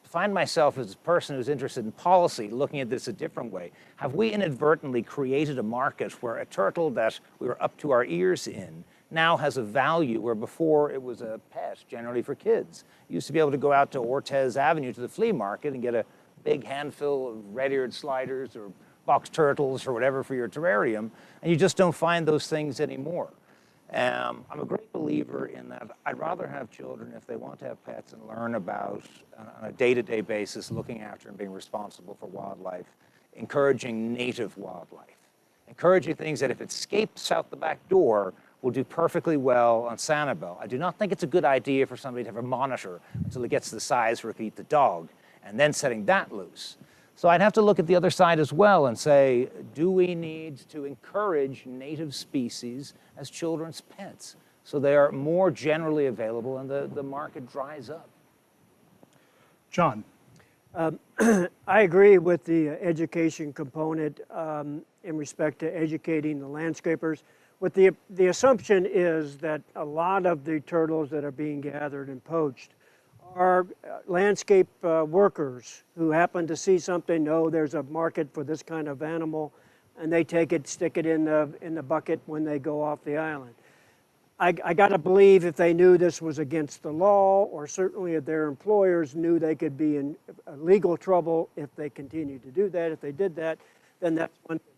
S4: find myself as a person who's interested in policy looking at this a different way. Have we inadvertently created a market where a turtle that we were up to our ears in now has a value where before it was a pet, generally for kids? You used to be able to go out to Ortez Avenue to the flea market and get a big handful of red-eared sliders or box turtles or whatever for your terrarium, and you just don't find those things anymore. I'm a great believer in that. I'd rather have children, if they want to have pets, and learn about, on a day-to-day basis, looking after and being responsible for wildlife, encouraging native wildlife, encouraging things that if it escapes out the back door, will do perfectly well on Sanibel. I do not think it's a good idea for somebody to have a monitor until it gets to the size where it can eat the dog, and then setting that loose. So I'd have to look at the other side as well and say, do we need to encourage native species as children's pets so they are more generally available and the market dries up?
S2: John?
S5: I agree with the education component in respect to educating the landscapers. What the assumption is that a lot of the turtles that are being gathered and poached are landscape workers who happen to see something, know there's a market for this kind of animal, and they take it, stick it in the bucket when they go off the island. I got to believe if they knew this was against the law, or certainly if their employers knew they could be in legal trouble if they continued to do that, if they did that, then that's one thing.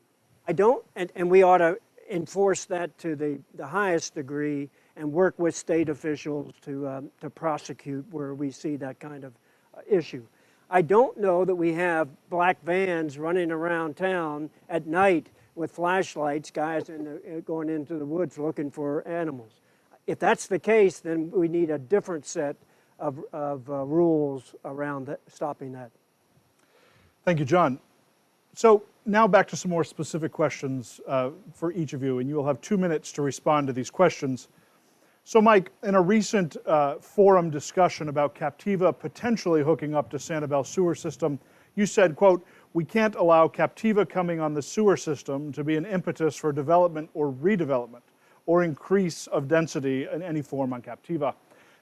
S5: I don't, and we ought to enforce that to the highest degree and work with state officials to prosecute where we see that kind of issue. I don't know that we have black vans running around town at night with flashlights, guys going into the woods looking for animals. If that's the case, then we need a different set of rules around stopping that.
S2: Thank you, John. So now back to some more specific questions for each of you, and you will have 2 minutes to respond to these questions. So Mike, in a recent forum discussion about Captiva potentially hooking up to Sanibel sewer system, you said, quote, "We can't allow Captiva coming on the sewer system to be an impetus for development or redevelopment or increase of density in any form on Captiva."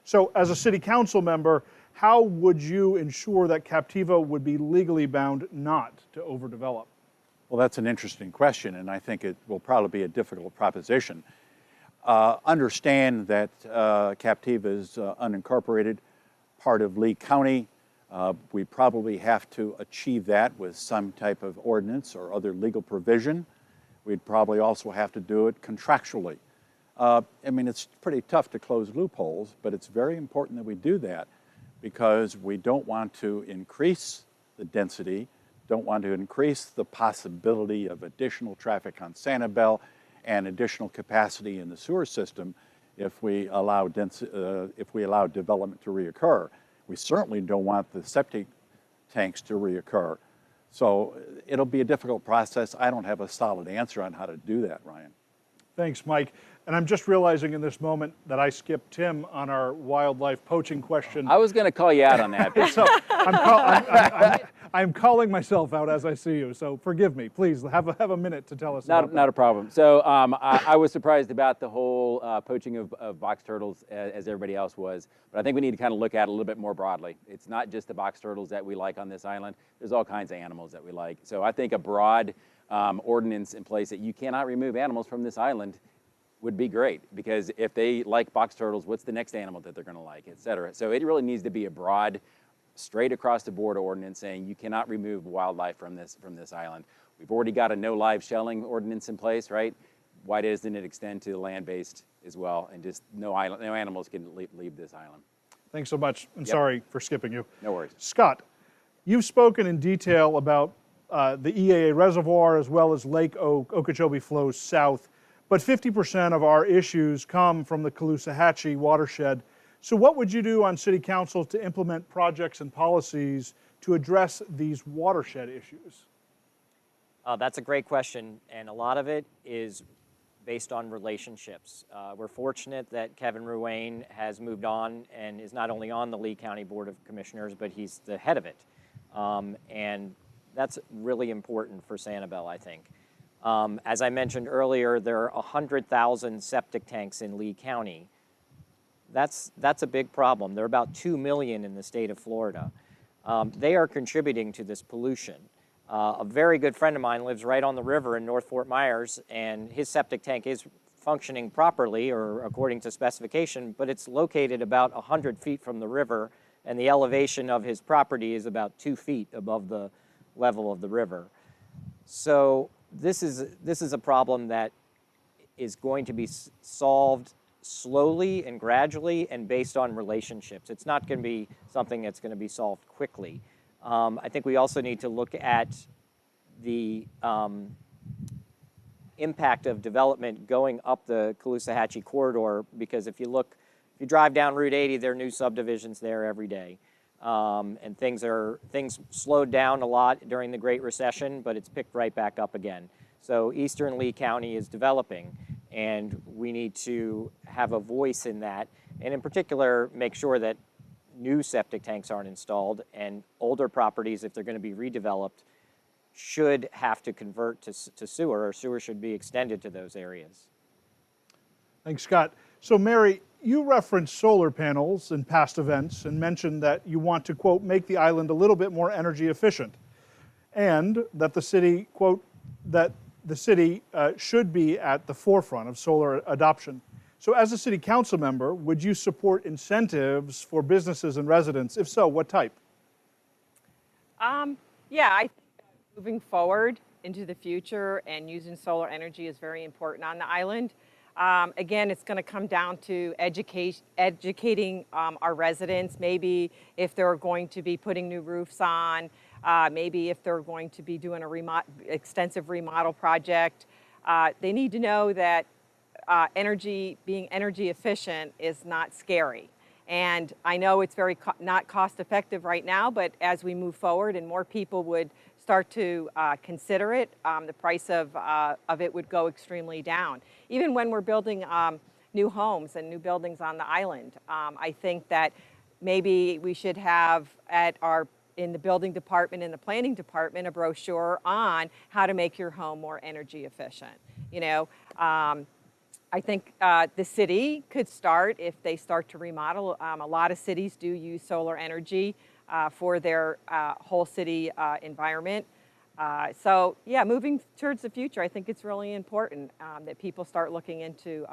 S2: So as a city council member, how would you ensure that Captiva would be legally bound not to overdevelop?
S3: Well, that's an interesting question, and I think it will probably be a difficult proposition. Understand that Captiva is unincorporated, part of Lee County. We probably have to achieve that with some type of ordinance or other legal provision. We'd probably also have to do it contractually. I mean, it's pretty tough to close loopholes, but it's very important that we do that because we don't want to increase the density, don't want to increase the possibility of additional traffic on Sanibel and additional capacity in the sewer system if we allow development to reoccur. We certainly don't want the septic tanks to reoccur. So it'll be a difficult process. I don't have a solid answer on how to do that, Ryan.
S2: Thanks, Mike. And I'm just realizing in this moment that I skipped Tim on our wildlife poaching question.
S6: I was going to call you out on that.
S2: So I'm calling myself out as I see you. So forgive me, please have a minute to tell us.
S6: Not a problem. So I was surprised about the whole poaching of box turtles as everybody else was. But I think we need to kind of look at it a little bit more broadly. It's not just the box turtles that we like on this island. There's all kinds of animals that we like. So I think a broad ordinance in place that you cannot remove animals from this island would be great, because if they like box turtles, what's the next animal that they're going to like, et cetera. So it really needs to be a broad, straight across the board ordinance saying you cannot remove wildlife from this island. We've already got a no live shelling ordinance in place, right? Why doesn't it extend to the land-based as well, and just no animals can leave this island?
S2: Thanks so much, and sorry for skipping you.
S6: No worries.
S2: Scott, you've spoken in detail about the EAA reservoir as well as Lake Okeechobee flows south, but 50% of our issues come from the Caloosahatchee watershed. So what would you do on City Council to implement projects and policies to address these watershed issues?
S7: That's a great question, and a lot of it is based on relationships. We're fortunate that Kevin Ruane has moved on and is not only on the Lee County Board of Commissioners, but he's the head of it. And that's really important for Sanibel, I think. As I mentioned earlier, there are 100,000 septic tanks in Lee County. That's a big problem. There are about 2 million in the state of Florida. They are contributing to this pollution. A very good friend of mine lives right on the river in North Fort Myers, and his septic tank is functioning properly or according to specification, but it's located about 100 feet from the river, and the elevation of his property is about 2 feet above the level of the river. So this is a problem that is going to be solved slowly and gradually and based on relationships. It's not going to be something that's going to be solved quickly. I think we also need to look at the impact of development going up the Caloosahatchee corridor, because if you drive down Route 80, there are new subdivisions there every day. And things slowed down a lot during the Great Recession, but it's picked right back up again. So Eastern Lee County is developing, and we need to have a voice in that, and in particular, make sure that new septic tanks aren't installed, and older properties, if they're going to be redeveloped, should have to convert to sewer, or sewer should be extended to those areas.
S2: Thanks, Scott. So Mary, you referenced solar panels in past events and mentioned that you want to, quote, make the island a little bit more energy efficient, and that the city, quote, that the city should be at the forefront of solar adoption. So as a city council member, would you support incentives for businesses and residents? If so, what type?
S8: Yeah, I think moving forward into the future and using solar energy is very important on the island. Again, it's going to come down to educating our residents, maybe if they're going to be putting new roofs on, maybe if they're going to be doing a extensive remodel project. They need to know that being energy efficient is not scary. And I know it's very not cost effective right now, but as we move forward and more people would start to consider it, the price of it would go extremely down. Even when we're building new homes and new buildings on the island, I think that maybe we should have in the building department, in the planning department, a brochure on how to make your home more energy efficient. You know, I think the city could start, if they start to remodel. A lot of cities do use solar energy for their whole city environment. So yeah, moving towards the future, I think it's really important that people start looking into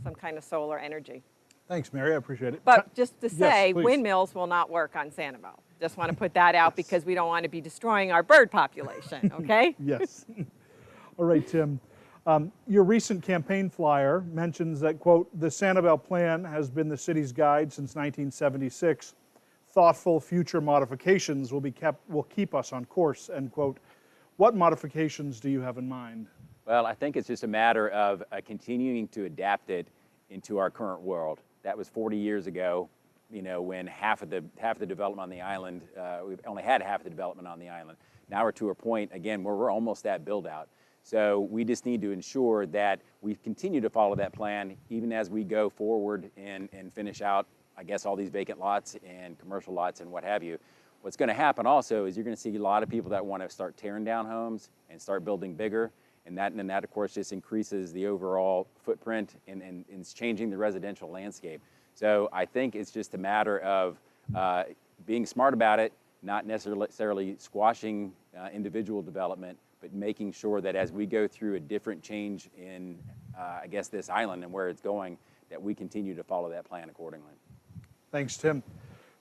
S8: some kind of solar energy.
S2: Thanks, Mary. I appreciate it.
S8: But just to
S2: Yes,
S8: say,
S2: please.
S8: windmills will not work on Sanibel. Just want to put that out because we don't want to be destroying our bird population, okay?
S2: Yes. All right, Tim. Your recent campaign flyer mentions that, quote, the Sanibel Plan has been the city's guide since 1976. Thoughtful future modifications will keep us on course, end quote. What modifications do you have in mind?
S6: Well, I think it's just a matter of continuing to adapt it into our current world. That was 40 years ago, when half of the development on the island, we've only had half of the development on the island. Now we're to a point, again, where we're almost at build out. So we just need to ensure that we continue to follow that plan even as we go forward and finish out, I guess, all these vacant lots and commercial lots and what have you. What's going to happen also is you're going to see a lot of people that want to start tearing down homes and start building bigger. And that, of course, just increases the overall footprint and it's changing the residential landscape. So I think it's just a matter of being smart about it, not necessarily squashing individual development, but making sure that as we go through a different change in, I guess, this island and where it's going, that we continue to follow that plan accordingly.
S2: Thanks, Tim.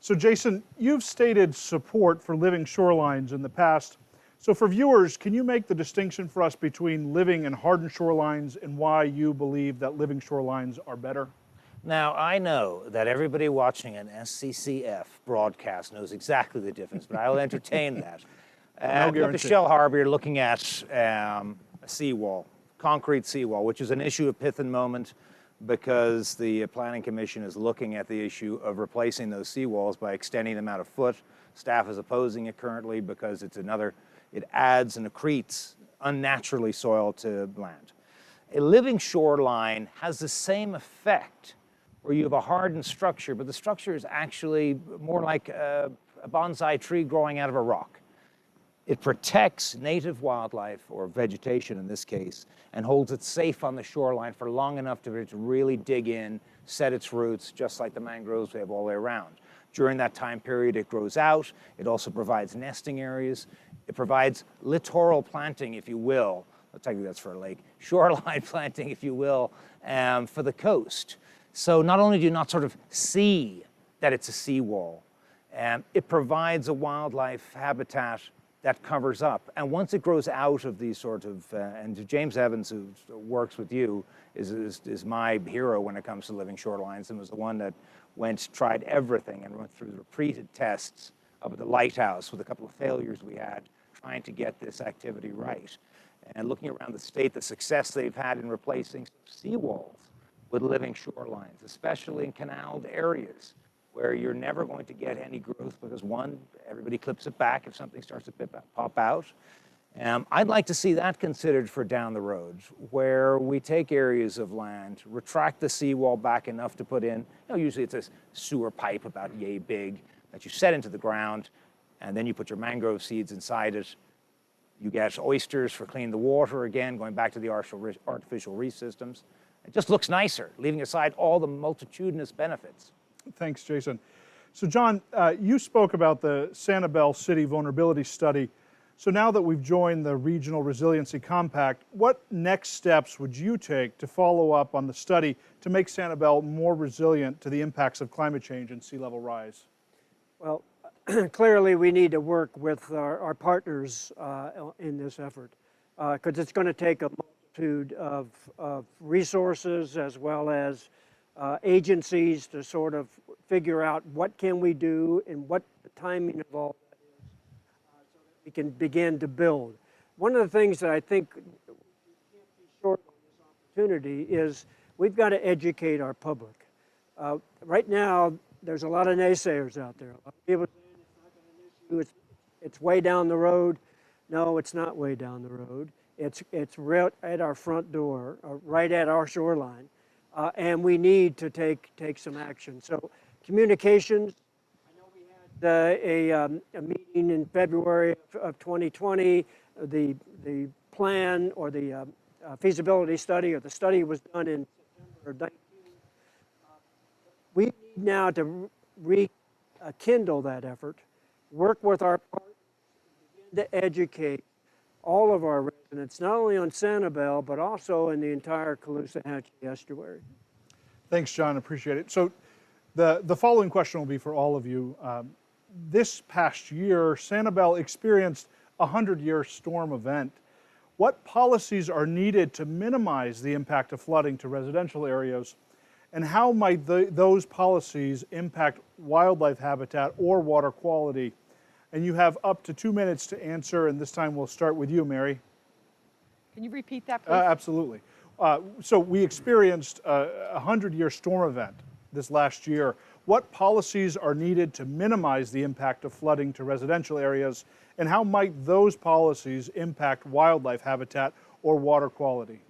S2: So, Jason, you've stated support for living shorelines in the past. So for viewers, can you make the distinction for us between living and hardened shorelines and why you believe that living shorelines are better?
S4: Now, I know that everybody watching an SCCF broadcast knows exactly the difference, but I will entertain that. Up to Shell Harbor, you're looking at a seawall, concrete seawall, which is an issue of pith and moment because the Planning Commission is looking at the issue of replacing those seawalls by extending them out a foot. Staff is opposing it currently because it adds and accretes unnaturally soil to land. A living shoreline has the same effect where you have a hardened structure, but the structure is actually more like a bonsai tree growing out of a rock. It protects native wildlife, or vegetation in this case, and holds it safe on the shoreline for long enough to really dig in, set its roots, just like the mangroves we have all the way around. During that time period, it grows out. It also provides nesting areas. It provides littoral planting, if you will. Technically, that's for a lake. Shoreline planting, if you will, for the coast. So not only do you not sort of see that it's a seawall, it provides a wildlife habitat that covers up. And once it grows out of these sort of, and James Evans, who works with you, is my hero when it comes to living shorelines and was the one that tried everything and went through the repeated tests up at the lighthouse with a couple of failures we had trying to get this activity right. And looking around the state, the success they've had in replacing seawalls with living shorelines, especially in canaled areas where you're never going to get any growth because one, everybody clips it back if something starts to pop out. I'd like to see that considered for down the road, where we take areas of land, retract the seawall back enough to put in, usually it's a sewer pipe about yay big that you set into the ground, and then you put your mangrove seeds inside it. You get oysters for cleaning the water, again, going back to the artificial reef systems. It just looks nicer, leaving aside all the multitudinous benefits.
S2: Thanks, Jason. So, John, you spoke about the Sanibel City Vulnerability Study. So now that we've joined the Regional Resiliency Compact, what next steps would you take to follow up on the study to make Sanibel more resilient to the impacts of climate change and sea level rise?
S5: Well, clearly we need to work with our partners in this effort because it's going to take a multitude of resources as well as agencies to sort of figure out what can we do and what the timing of all that is so that we can begin to build. One of the things that I think we can't be short on this opportunity is we've got to educate our public. Right now, there's a lot of naysayers out there. A lot of people saying it's not going to be an issue, it's way down the road. No, it's not way down the road. It's right at our front door, right at our shoreline. And we need to take some action. So communications, I know we had a meeting in February of 2020. The plan or the feasibility study or the study was done in September of 2019. We need now to rekindle that effort, work with our partners, begin to educate all of our residents, not only on Sanibel, but also in the entire Caloosahatchee estuary.
S2: Thanks, John. Appreciate it. So the following question will be for all of you. This past year, Sanibel experienced a 100-year storm event. What policies are needed to minimize the impact of flooding to residential areas, and how might those policies impact wildlife habitat or water quality? And you have up to 2 minutes to answer, and this time we'll start with you, Mary.
S8: Can you repeat that, please?
S2: Absolutely. So we experienced a 100-year storm event this last year. What policies are needed to minimize the impact of flooding to residential areas, and how might those policies impact wildlife habitat or water quality?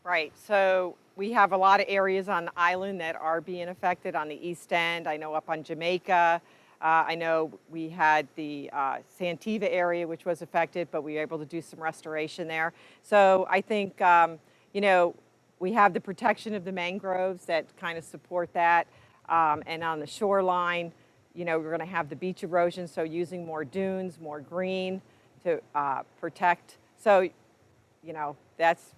S8: Right, so we have a lot of areas on the island that are being affected on the east end. I know up on Jamaica. I know we had the Santiva area, which was affected, but we were able to do some restoration there. So I think, you know, we have the protection of the mangroves that kind of support that. And on the shoreline, you know, we're going to have the beach erosion, so using more dunes, more green to protect. So, you know, that's,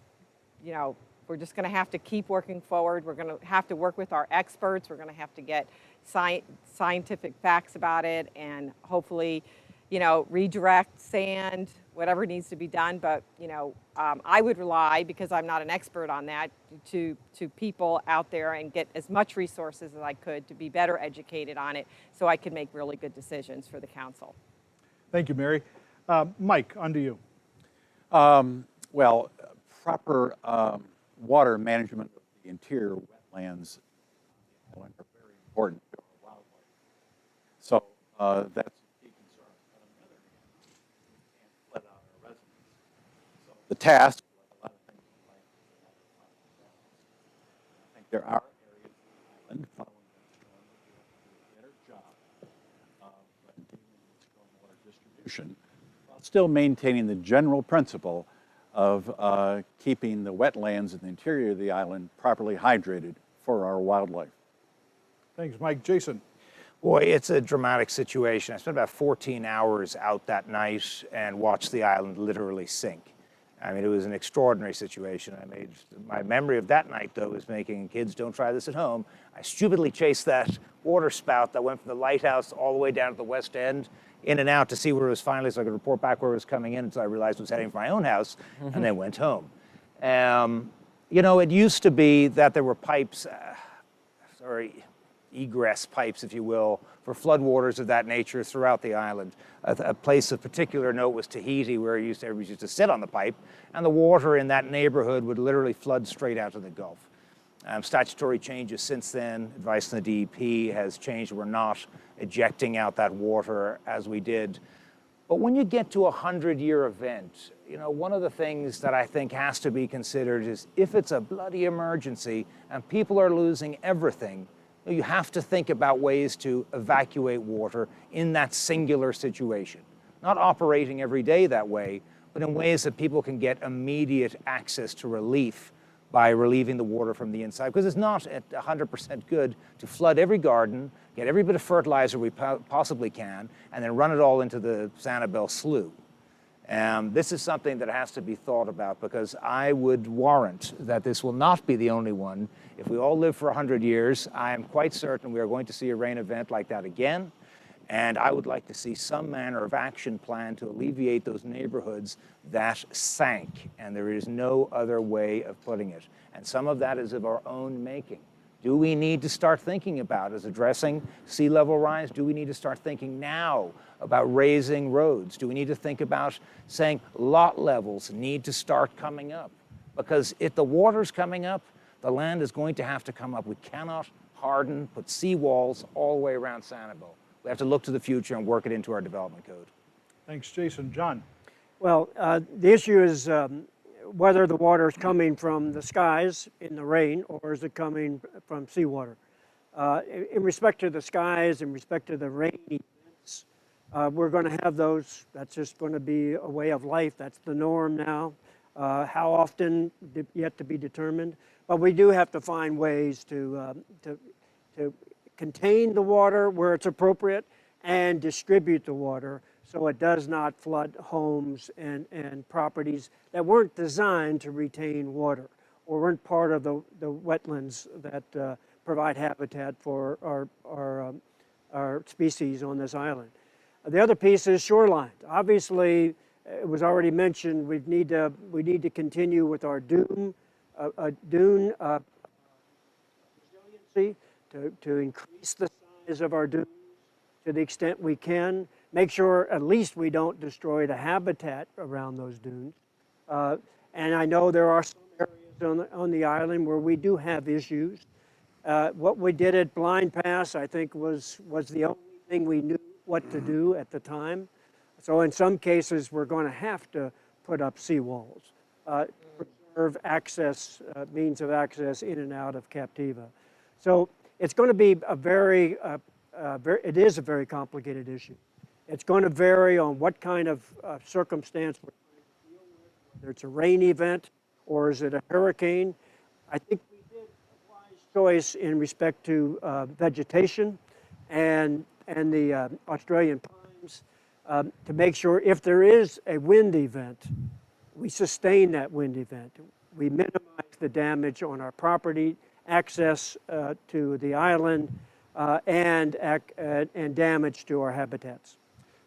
S8: you know, we're just going to have to keep working forward. We're going to have to work with our experts. We're going to have to get scientific facts about it, and hopefully, you know, redirect sand, whatever needs to be done. But, you know, I would rely, because I'm not an expert on that, to people out there and get as much resources as I could to be better educated on it so I can make really good decisions for the council.
S2: Thank you, Mary. Mike, on to you.
S3: Well, proper water management of the interior wetlands are very important to our wildlife. So that's a key concern. But on the other hand, we can't flood out our residents. So the task, like a lot of things in life, is to have a proper balance. I think there are areas of the island following that storm that we have to do a better job of dealing with stormwater distribution, while still maintaining the general principle of keeping the wetlands in the interior of the island properly hydrated for our wildlife.
S2: Thanks, Mike. Jason.
S4: Boy, it's a dramatic situation. I spent about 14 hours out that night and watched the island literally sink. I mean, it was an extraordinary situation. My memory of that night, though, is making, kids, don't try this at home. I stupidly chased that water spout that went from the lighthouse all the way down to the west end, in and out to see where it was finally, so I could report back where it was coming in until I realized it was heading for my own house, and then went home. You know, it used to be that there were pipes, egress pipes, if you will, for floodwaters of that nature throughout the island. A place of particular note was Tahiti, where everybody used to sit on the pipe, and the water in that neighborhood would literally flood straight out to the Gulf. Statutory changes since then, advice from the DEP has changed. We're not ejecting out that water as we did. But when you get to a 100-year event, you know, one of the things that I think has to be considered is if it's a bloody emergency and people are losing everything, you have to think about ways to evacuate water in that singular situation. Not operating every day that way, but in ways that people can get immediate access to relief by relieving the water from the inside. Because it's not at 100% good to flood every garden, get every bit of fertilizer we possibly can, and then run it all into the Sanibel Slough. This is something that has to be thought about, because I would warrant that this will not be the only one. If we all live for 100 years, I am quite certain we are going to see a rain event like that again. And I would like to see some manner of action plan to alleviate those neighborhoods that sank. And there is no other way of putting it. And some of that is of our own making. Do we need to start thinking about, as addressing sea level rise, do we need to start thinking now about raising roads? Do we need to think about saying lot levels need to start coming up? Because if the water's coming up, the land is going to have to come up. We cannot harden, put seawalls all the way around Sanibel. We have to look to the future and work it into our development code.
S2: Thanks, Jason. John.
S5: Well, the issue is whether the water is coming from the skies in the rain, or is it coming from seawater. In respect to the skies, in respect to the rain events, we're going to have those. That's just going to be a way of life. That's the norm now. How often, yet to be determined. But we do have to find ways to contain the water where it's appropriate and distribute the water so it does not flood homes and properties that weren't designed to retain water or weren't part of the wetlands that provide habitat for our species on this island. The other piece is shoreline. Obviously, it was already mentioned, we need to continue with our dune resiliency to increase the size of our dunes to the extent we can. Make sure at least we don't destroy the habitat around those dunes. And I know there are some areas on the island where we do have issues. What we did at Blind Pass, I think, was the only thing we knew what to do at the time. So in some cases, we're going to have to put up seawalls, preserve access, means of access in and out of Captiva. So it's going to be it is a very complicated issue. It's going to vary on what kind of circumstance we're trying to deal with, whether it's a rain event or is it a hurricane. I think we did a wise choice in respect to vegetation and the Australian pines to make sure if there is a wind event, we sustain that wind event. We minimize the damage on our property, access to the island, and damage to our habitats.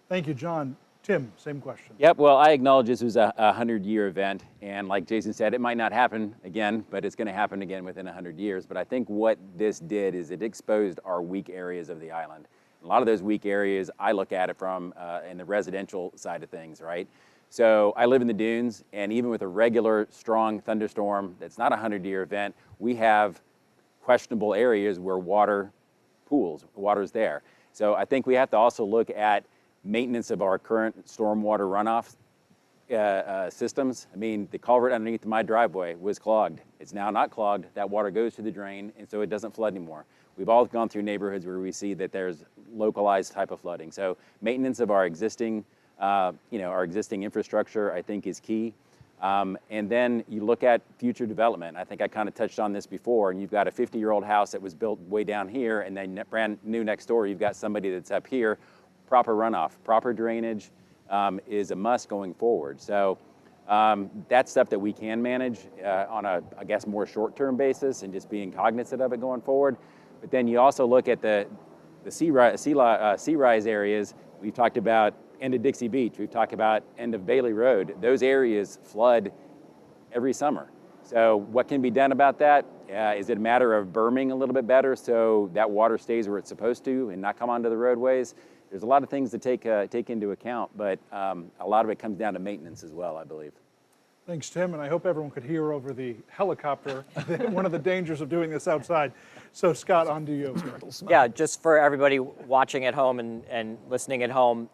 S2: Thank you, John. Tim, same question.
S6: Yep, well, I acknowledge this was a 100-year event, and like Jason said, it might not happen again, but it's going to happen again within 100 years. But I think what this did is it exposed our weak areas of the island. A lot of those weak areas, I look at it from in the residential side of things, right? So I live in the dunes, and even with a regular strong thunderstorm that's not a 100-year event, we have questionable areas where water pools, water's there. So I think we have to also look at maintenance of our current stormwater runoff systems. I mean, the culvert underneath my driveway was clogged. It's now not clogged. That water goes to the drain, and so it doesn't flood anymore. We've all gone through neighborhoods where we see that there's localized type of flooding. So maintenance of our existing, our existing infrastructure, I think, is key. And then you look at future development. I think I kind of touched on this before, and you've got a 50-year-old house that was built way down here, and then brand new next door, you've got somebody that's up here. Proper runoff, proper drainage is a must going forward. So that's stuff that we can manage on a, I guess, more short-term basis and just being cognizant of it going forward. But then you also look at the sea rise areas. We've talked about end of Dixie Beach. We've talked about end of Bailey Road. Those areas flood every summer. So what can be done about that? Is it a matter of berming a little bit better so that water stays where it's supposed to and not come onto the roadways? There's a lot of things to take into account, but a lot of it comes down to maintenance as well, I believe.
S2: Thanks, Tim, and I hope everyone could hear over the helicopter one of the dangers of doing this outside. So, Scott, on to you.
S7: Yeah, just for everybody watching at home and listening at home,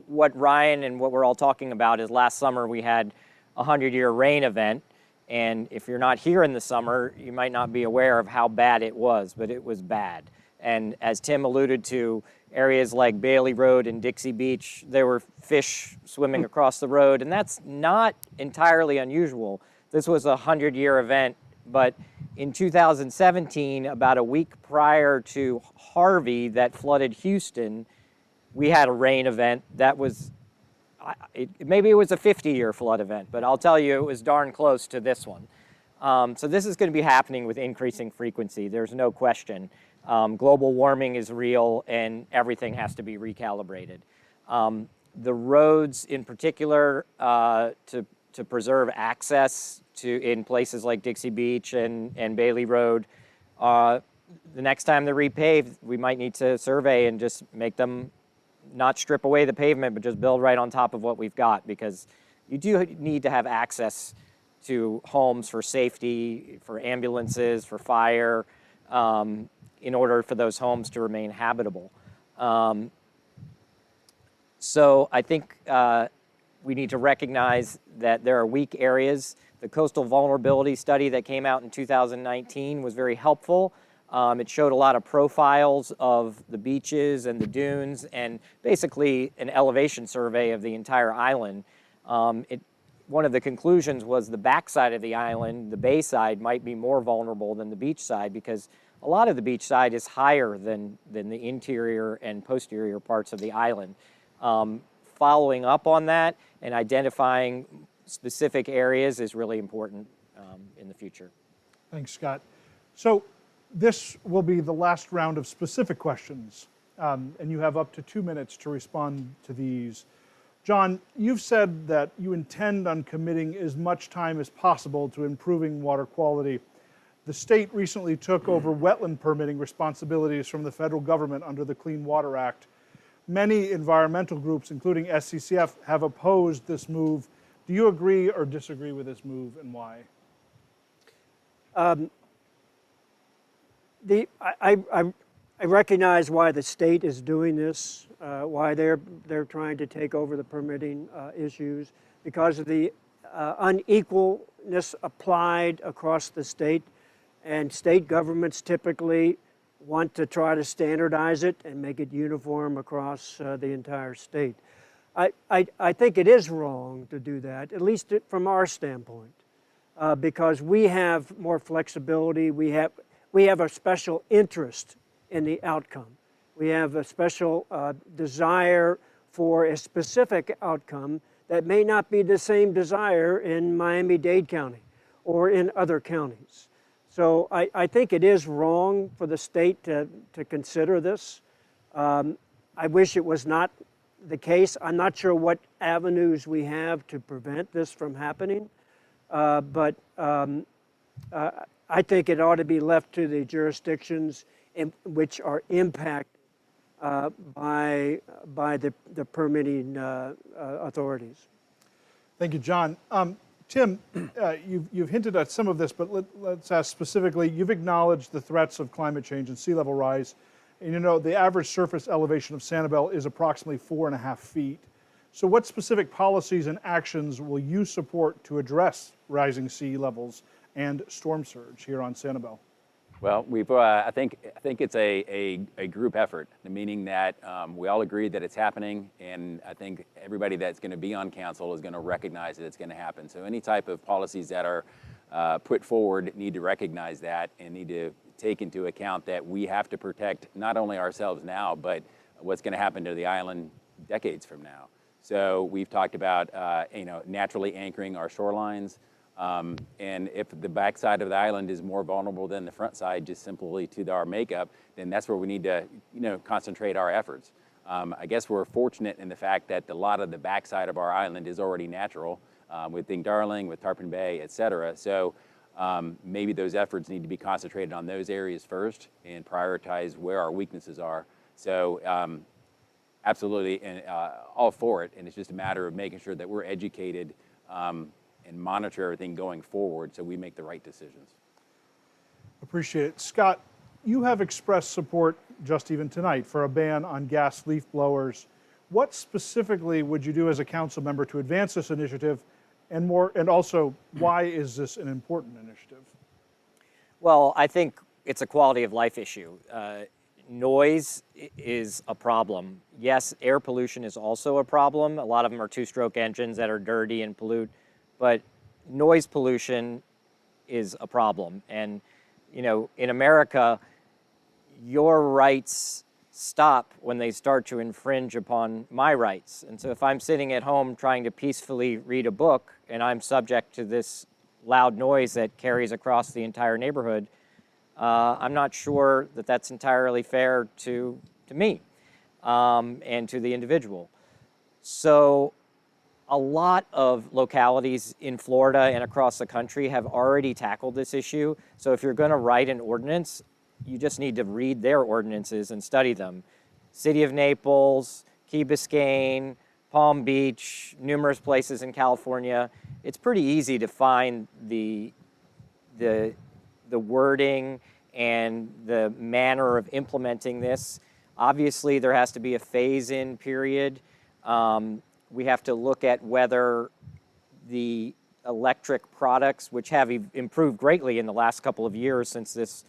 S7: what Ryan and what we're all talking about is last summer we had a 100-year rain event, and if you're not here in the summer, you might not be aware of how bad it was, but it was bad. And as Tim alluded to, areas like Bailey Road and Dixie Beach, there were fish swimming across the road, and that's not entirely unusual. This was a 100-year event, but in 2017, about a week prior to Harvey that flooded Houston, we had a rain event that was, maybe it was a 50-year flood event, but I'll tell you it was darn close to this one. So this is going to be happening with increasing frequency, there's no question. Global warming is real and everything has to be recalibrated. The roads in particular to preserve access in places like Dixie Beach and Bailey Road, the next time they're repaved, we might need to survey and just make them not strip away the pavement, but just build right on top of what we've got, because you do need to have access to homes for safety, for ambulances, for fire, in order for those homes to remain habitable. So I think we need to recognize that there are weak areas. The coastal vulnerability study that came out in 2019 was very helpful. It showed a lot of profiles of the beaches and the dunes and basically an elevation survey of the entire island. One of the conclusions was the backside of the island, the bay side, might be more vulnerable than the beach side because a lot of the beach side is higher than the interior and posterior parts of the island. Following up on that and identifying specific areas is really important in the future.
S2: Thanks, Scott. So this will be the last round of specific questions, and you have up to 2 minutes to respond to these. John, you've said that you intend on committing as much time as possible to improving water quality. The state recently took over wetland permitting responsibilities from the federal government under the Clean Water Act. Many environmental groups, including SCCF, have opposed this move. Do you agree or disagree with this move, and why?
S5: I recognize why the state is doing this, why they're trying to take over the permitting issues, because of the unequalness applied across the state, and state governments typically want to try to standardize it and make it uniform across the entire state. I think it is wrong to do that, at least from our standpoint, because we have more flexibility. We have a special interest in the outcome. We have a special desire for a specific outcome that may not be the same desire in Miami-Dade County or in other counties. So I think it is wrong for the state to consider this. I wish it was not the case. I'm not sure what avenues we have to prevent this from happening, but I think it ought to be left to the jurisdictions which are impacted by the permitting authorities.
S2: Thank you, John. Tim, you've hinted at some of this, but let's ask specifically. You've acknowledged the threats of climate change and sea level rise. And you know, the average surface elevation of Sanibel is approximately 4.5 feet. So what specific policies and actions will you support to address rising sea levels and storm surge here on Sanibel?
S6: Well, I think it's a group effort, meaning that we all agree that it's happening, and I think everybody that's going to be on council is going to recognize that it's going to happen. So any type of policies that are put forward need to recognize that and need to take into account that we have to protect not only ourselves now, but what's going to happen to the island decades from now. So we've talked about naturally anchoring our shorelines. And if the backside of the island is more vulnerable than the front side, just simply to our makeup, then that's where we need to, concentrate our efforts. I guess we're fortunate in the fact that a lot of the backside of our island is already natural, with Ding Darling, with Tarpon Bay, et cetera. So maybe those efforts need to be concentrated on those areas first and prioritize where our weaknesses are. So absolutely, and all for it. And it's just a matter of making sure that we're educated and monitor everything going forward so we make the right decisions.
S2: Appreciate it. Scott, you have expressed support just even tonight for a ban on gas leaf blowers. What specifically would you do as a council member to advance this initiative, and also why is this an important initiative?
S7: Well, I think it's a quality of life issue. Noise is a problem. Yes, air pollution is also a problem. A lot of them are two-stroke engines that are dirty and pollute. But noise pollution is a problem. And, in America, your rights stop when they start to infringe upon my rights. And so if I'm sitting at home trying to peacefully read a book and I'm subject to this loud noise that carries across the entire neighborhood, I'm not sure that that's entirely fair to me and to the individual. So a lot of localities in Florida and across the country have already tackled this issue. So if you're going to write an ordinance, you just need to read their ordinances and study them. City of Naples, Key Biscayne, Palm Beach, numerous places in California. It's pretty easy to find the wording and the manner of implementing this. Obviously, there has to be a phase-in period. We have to look at whether the electric products, which have improved greatly in the last couple of years since this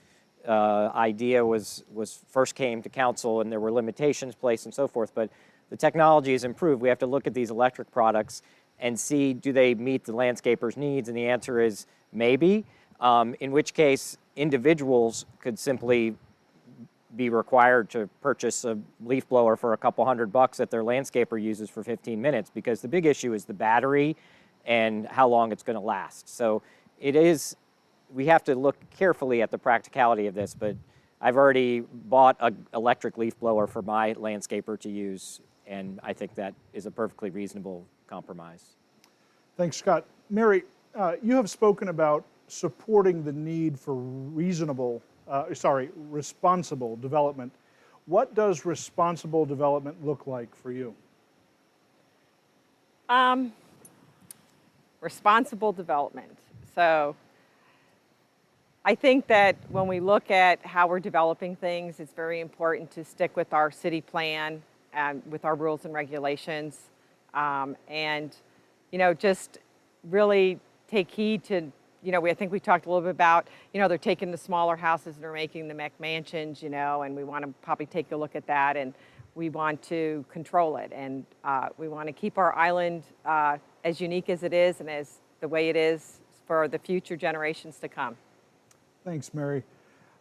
S7: idea was first came to council and there were limitations placed and so forth, but the technology has improved. We have to look at these electric products and see, do they meet the landscaper's needs? And the answer is maybe, in which case individuals could simply be required to purchase a leaf blower for a couple $100 that their landscaper uses for 15 minutes, because the big issue is the battery and how long it's going to last. So we have to look carefully at the practicality of this, but I've already bought an electric leaf blower for my landscaper to use, and I think that is a perfectly reasonable compromise.
S2: Thanks, Scott. Mary, you have spoken about supporting the need for responsible development. What does responsible development look like for you?
S8: Responsible development. So I think that when we look at how we're developing things, it's very important to stick with our city plan and with our rules and regulations, and just really take heed to, I think we talked a little bit about, they're taking the smaller houses and they're making them mansions, and we want to probably take a look at that, and we want to control it, and we want to keep our island as unique as it is and as the way it is for the future generations to come.
S2: Thanks, Mary.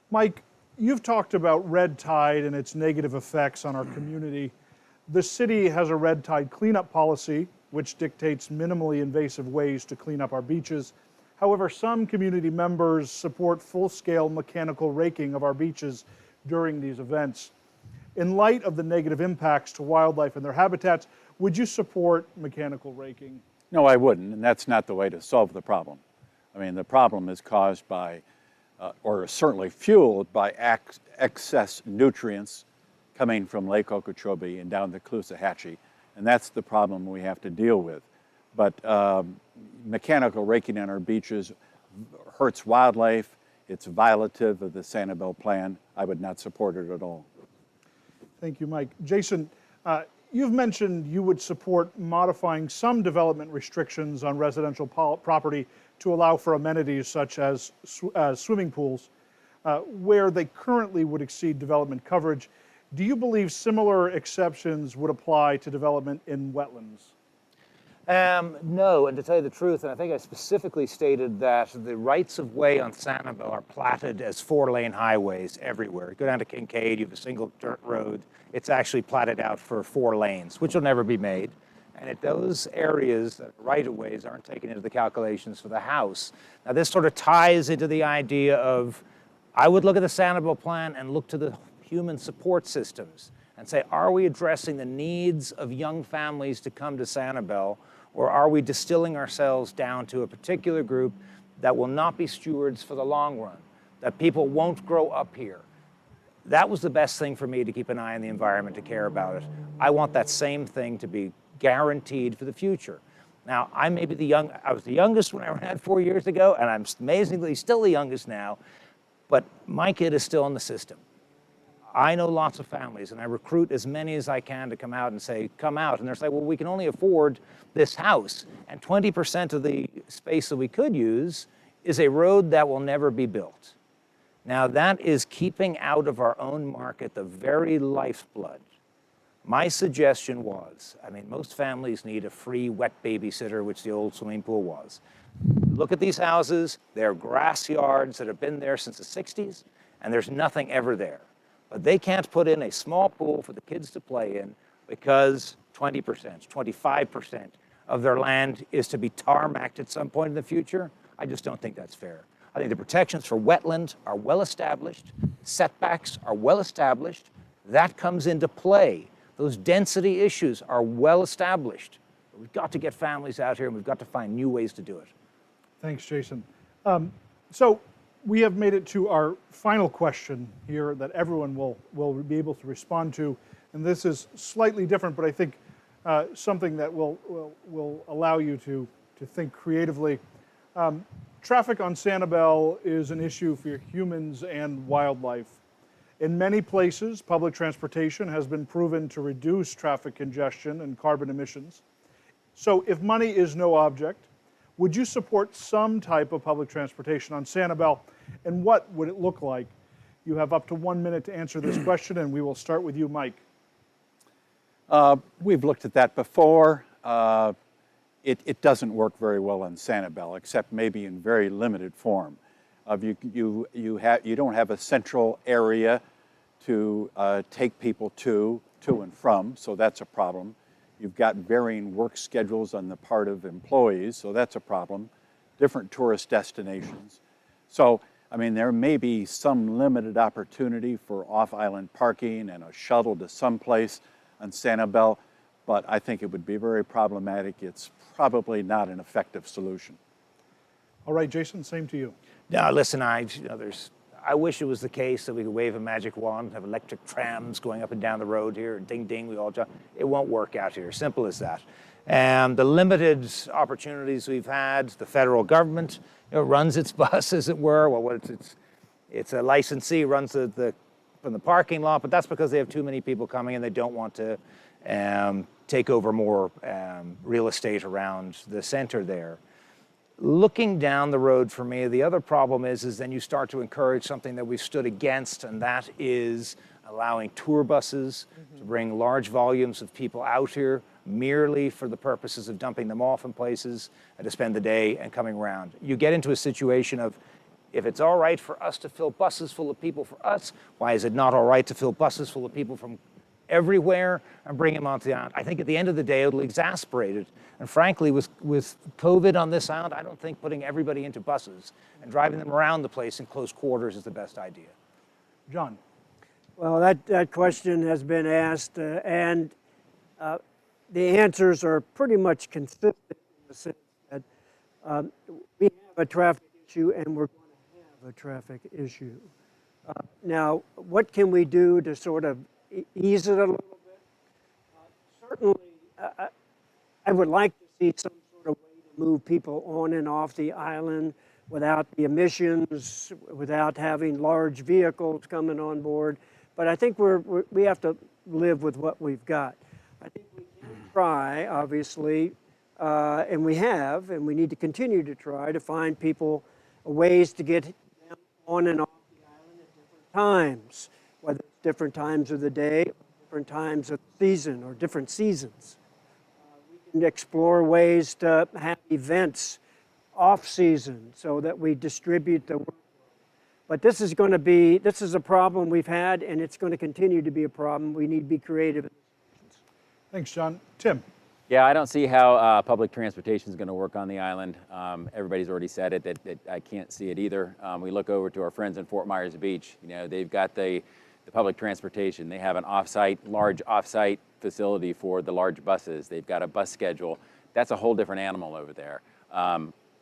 S2: Mike, you've talked about red tide and its negative effects on our community. The city has a red tide cleanup policy, which dictates minimally invasive ways to clean up our beaches. However, some community members support full-scale mechanical raking of our beaches during these events. In light of the negative impacts to wildlife and their habitats, would you support mechanical raking?
S3: No, I wouldn't, and that's not the way to solve the problem. I mean, the problem is caused by, or certainly fueled by excess nutrients coming from Lake Okeechobee and down the Caloosahatchee, and that's the problem we have to deal with. But mechanical raking on our beaches hurts wildlife. It's violative of the Sanibel plan. I would not support it at all.
S2: Thank you, Mike. Jason, you've mentioned you would support modifying some development restrictions on residential property to allow for amenities such as swimming pools, where they currently would exceed development coverage. Do you believe similar exceptions would apply to development in wetlands?
S4: No, and to tell you the truth, and I think I specifically stated that the rights of way on Sanibel are platted as 4-lane highways everywhere. You go down to Kincaid, you have a single dirt road. It's actually platted out for 4 lanes, which will never be made. And at those areas, right-of-ways aren't taken into the calculations for the house. Now, this sort of ties into the idea of, I would look at the Sanibel plan and look to the human support systems and say, are we addressing the needs of young families to come to Sanibel, or are we distilling ourselves down to a particular group that will not be stewards for the long run, that people won't grow up here? That was the best thing for me, to keep an eye on the environment, to care about it. I want that same thing to be guaranteed for the future. Now, I was the youngest when I ran 4 years ago, and I'm amazingly still the youngest now, but my kid is still in the system. I know lots of families, and I recruit as many as I can to come out and say, come out. And they're saying, well, we can only afford this house, and 20% of the space that we could use is a road that will never be built. Now, that is keeping out of our own market the very lifeblood. My suggestion was, most families need a free wet babysitter, which the old swimming pool was. Look at these houses. They're grass yards that have been there since the 60s, and there's nothing ever there. But they can't put in a small pool for the kids to play in because 20%, 25% of their land is to be tarmacked at some point in the future. I just don't think that's fair. I think the protections for wetlands are well established. Setbacks are well established. That comes into play. Those density issues are well established. But we've got to get families out here, and we've got to find new ways to do it.
S2: Thanks, Jason. So we have made it to our final question here that everyone will be able to respond to. And this is slightly different, but I think something that will allow you to think creatively. Traffic on Sanibel is an issue for humans and wildlife. In many places, public transportation has been proven to reduce traffic congestion and carbon emissions. So if money is no object, would you support some type of public transportation on Sanibel, and what would it look like? You have up to 1 minute to answer this question, and we will start with you, Mike.
S3: We've looked at that before. It doesn't work very well on Sanibel, except maybe in very limited form. You don't have a central area to take people to and from, so that's a problem. You've got varying work schedules on the part of employees, so that's a problem. Different tourist destinations. So, I mean, there may be some limited opportunity for off-island parking and a shuttle to someplace on Sanibel, but I think it would be very problematic. It's probably not an effective solution.
S2: All right, Jason, same to you.
S4: Now, listen, I wish it was the case that we could wave a magic wand and have electric trams going up and down the road here, ding, ding, we all jump. It won't work out here, simple as that. And the limited opportunities we've had, the federal government runs its bus, as it were. Well, it's a licensee, runs from the parking lot, but that's because they have too many people coming and they don't want to take over more real estate around the center there. Looking down the road for me, the other problem is then you start to encourage something that we've stood against, and that is allowing tour buses to bring large volumes of people out here merely for the purposes of dumping them off in places and to spend the day and coming around. You get into a situation of, if it's all right for us to fill buses full of people for us, why is it not all right to fill buses full of people from everywhere and bring them onto the island? I think at the end of the day, it'll exasperate it. And frankly, with COVID on this island, I don't think putting everybody into buses and driving them around the place in close quarters is the best idea.
S2: John.
S5: Well, that question has been asked, and the answers are pretty much consistent in the sense that we have a traffic issue and we're going to have a traffic issue. Now, what can we do to sort of ease it a little bit? Certainly, I would like to see some sort of way to move people on and off the island without the emissions, without having large vehicles coming on board. But I think we have to live with what we've got. I think we can try, obviously, and we have, and we need to continue to try to find people ways to get them on and off the island at different times, whether it's different times of the day, or different times of the season, or different seasons. We can explore ways to have events off-season so that we distribute the work. But this is a problem we've had, and it's going to continue to be a problem. We need to be creative.
S2: Thanks, John. Tim.
S6: Yeah, I don't see how public transportation is going to work on the island. Everybody's already said it, that I can't see it either. We look over to our friends in Fort Myers Beach. You know, they've got the public transportation. They have an large off-site facility for the large buses. They've got a bus schedule. That's a whole different animal over there.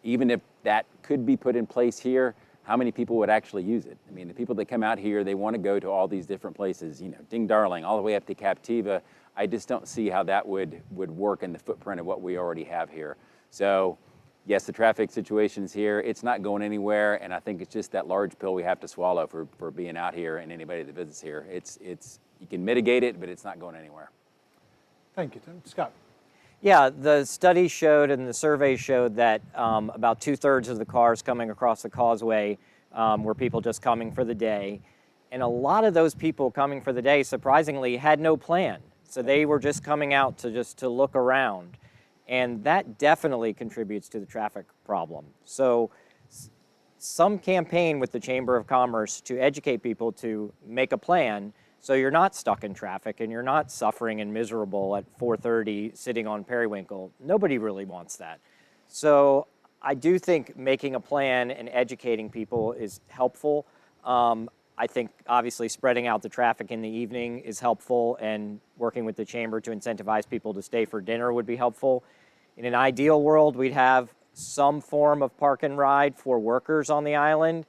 S6: Even if that could be put in place here, how many people would actually use it? I mean, the people that come out here, they want to go to all these different places, you know, Ding Darling, all the way up to Captiva. I just don't see how that would work in the footprint of what we already have here. So, yes, the traffic situation's here. It's not going anywhere, and I think it's just that large pill we have to swallow for being out here and anybody that visits here. You can mitigate it, but it's not going anywhere.
S2: Thank you, Tim. Scott.
S7: Yeah, the study showed and the survey showed that about 2/3 of the cars coming across the causeway were people just coming for the day. And a lot of those people coming for the day, surprisingly, had no plan. So they were just coming out to look around. And that definitely contributes to the traffic problem. So some campaign with the Chamber of Commerce to educate people to make a plan so you're not stuck in traffic and you're not suffering and miserable at 4:30 sitting on Periwinkle. Nobody really wants that. So I do think making a plan and educating people is helpful. I think obviously spreading out the traffic in the evening is helpful, and working with the chamber to incentivize people to stay for dinner would be helpful. In an ideal world, we'd have some form of park and ride for workers on the island.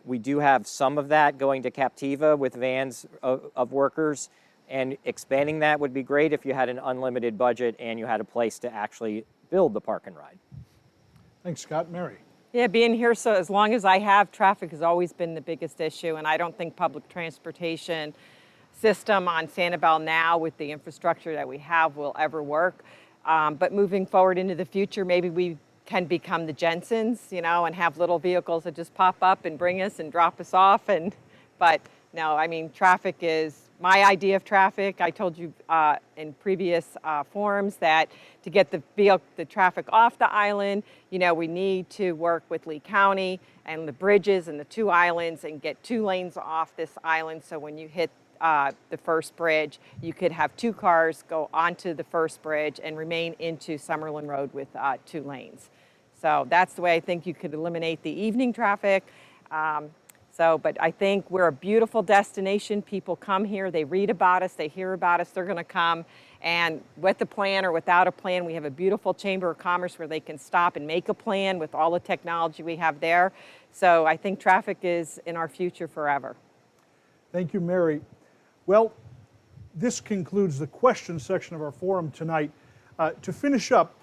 S7: We do have some of that going to Captiva with vans of workers, and expanding that would be great if you had an unlimited budget and you had a place to actually build the park and ride.
S2: Thanks, Scott. Mary.
S8: Yeah, being here so as long as I have, traffic has always been the biggest issue, and I don't think public transportation system on Sanibel now with the infrastructure that we have will ever work. But moving forward into the future, maybe we can become the Jensens, you know, and have little vehicles that just pop up and bring us and drop us off. But no, I mean, traffic is my idea of traffic. I told you in previous forums that to get the traffic off the island, we need to work with Lee County and the bridges and the 2 islands and get 2 lanes off this island. So when you hit the first bridge, you could have 2 cars go onto the first bridge and remain into Summerlin Road with 2 lanes. So that's the way I think you could eliminate the evening traffic. But I think we're a beautiful destination. People come here, they read about us, they hear about us, they're gonna come. And with a plan or without a plan, we have a beautiful Chamber of Commerce where they can stop and make a plan with all the technology we have there. So I think traffic is in our future forever.
S2: Thank you, Mary. Well, this concludes the question section of our forum tonight. To finish up,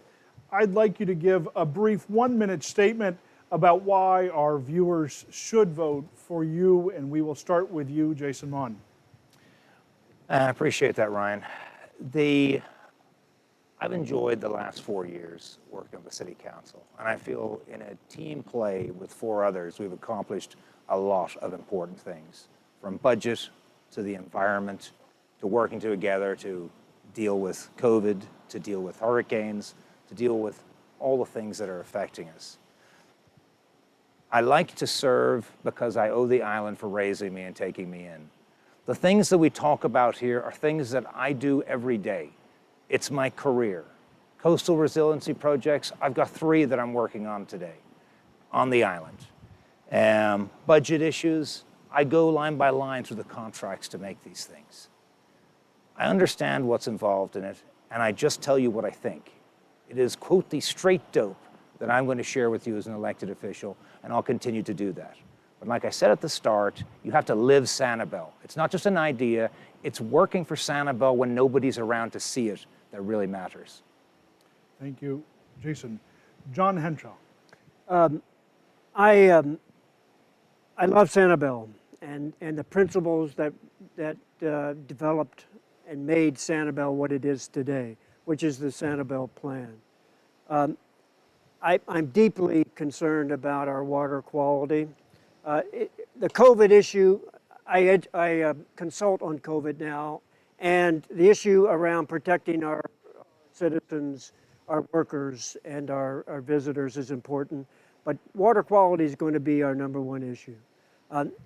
S2: I'd like you to give a brief 1-minute statement about why our viewers should vote for you, and we will start with you, Jason Maughan.
S4: I appreciate that, Ryan. I've enjoyed the last 4 years working with the City Council, and I feel in a team play with 4 others, we've accomplished a lot of important things, from budget to the environment, to working together to deal with COVID, to deal with hurricanes, to deal with all the things that are affecting us. I like to serve because I owe the island for raising me and taking me in. The things that we talk about here are things that I do every day. It's my career. Coastal resiliency projects, I've got 3 that I'm working on today on the island. Budget issues, I go line by line through the contracts to make these things. I understand what's involved in it, and I just tell you what I think. It is, quote, the straight dope that I'm going to share with you as an elected official, and I'll continue to do that. But like I said at the start, you have to live Sanibel. It's not just an idea, it's working for Sanibel when nobody's around to see it that really matters.
S2: Thank you, Jason. John Henshaw.
S5: I love Sanibel and the principles that developed and made Sanibel what it is today, which is the Sanibel Plan. I'm deeply concerned about our water quality. The COVID issue, I consult on COVID now, and the issue around protecting our citizens, our workers, and our visitors is important, but water quality is going to be our #1 issue.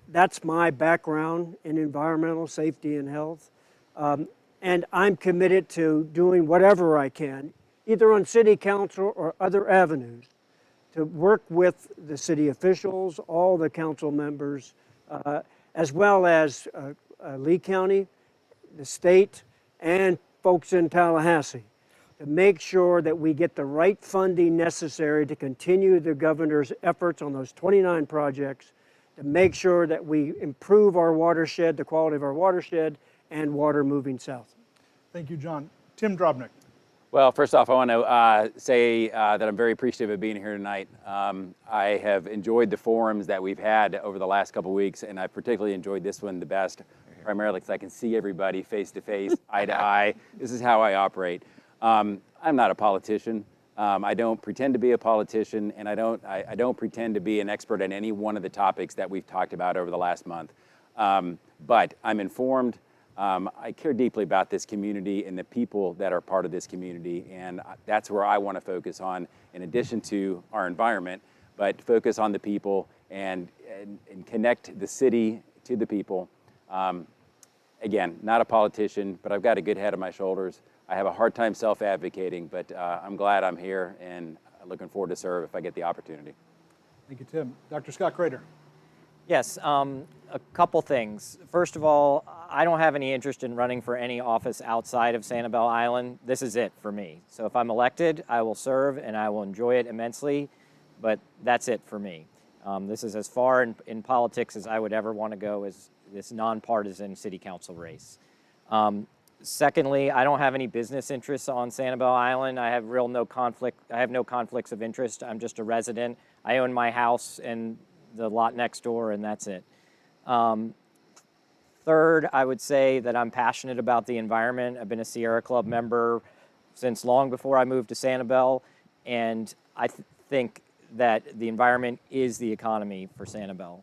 S5: That's my background in environmental safety and health, and I'm committed to doing whatever I can, either on City Council or other avenues, to work with the city officials, all the council members, as well as Lee County, the state, and folks in Tallahassee, to make sure that we get the right funding necessary to continue the governor's efforts on those 29 projects, to make sure that we improve our watershed, the quality of our watershed, and water moving south.
S2: Thank you, John. Tim Drobnyk.
S6: Well, first off, I want to say that I'm very appreciative of being here tonight. I have enjoyed the forums that we've had over the last couple of weeks, and I particularly enjoyed this one the best, primarily because I can see everybody face to face, eye to eye. This is how I operate. I'm not a politician. I don't pretend to be a politician, and I don't pretend to be an expert in any one of the topics that we've talked about over the last month. But I'm informed. I care deeply about this community and the people that are part of this community, and that's where I want to focus on, in addition to our environment, but focus on the people and connect the city to the people. Again, not a politician, but I've got a good head on my shoulders. I have a hard time self-advocating, but I'm glad I'm here and looking forward to serve if I get the opportunity.
S2: Thank you, Tim. Dr. Scott Crater.
S7: Yes, a couple things. First of all, I don't have any interest in running for any office outside of Sanibel Island. This is it for me. So if I'm elected, I will serve and I will enjoy it immensely, but that's it for me. This is as far in politics as I would ever want to go, as this nonpartisan city council race. Secondly, I don't have any business interests on Sanibel Island. I have no conflicts of interest. I'm just a resident. I own my house and the lot next door, and that's it. Third, I would say that I'm passionate about the environment. I've been a Sierra Club member since long before I moved to Sanibel, and I think that the environment is the economy for Sanibel.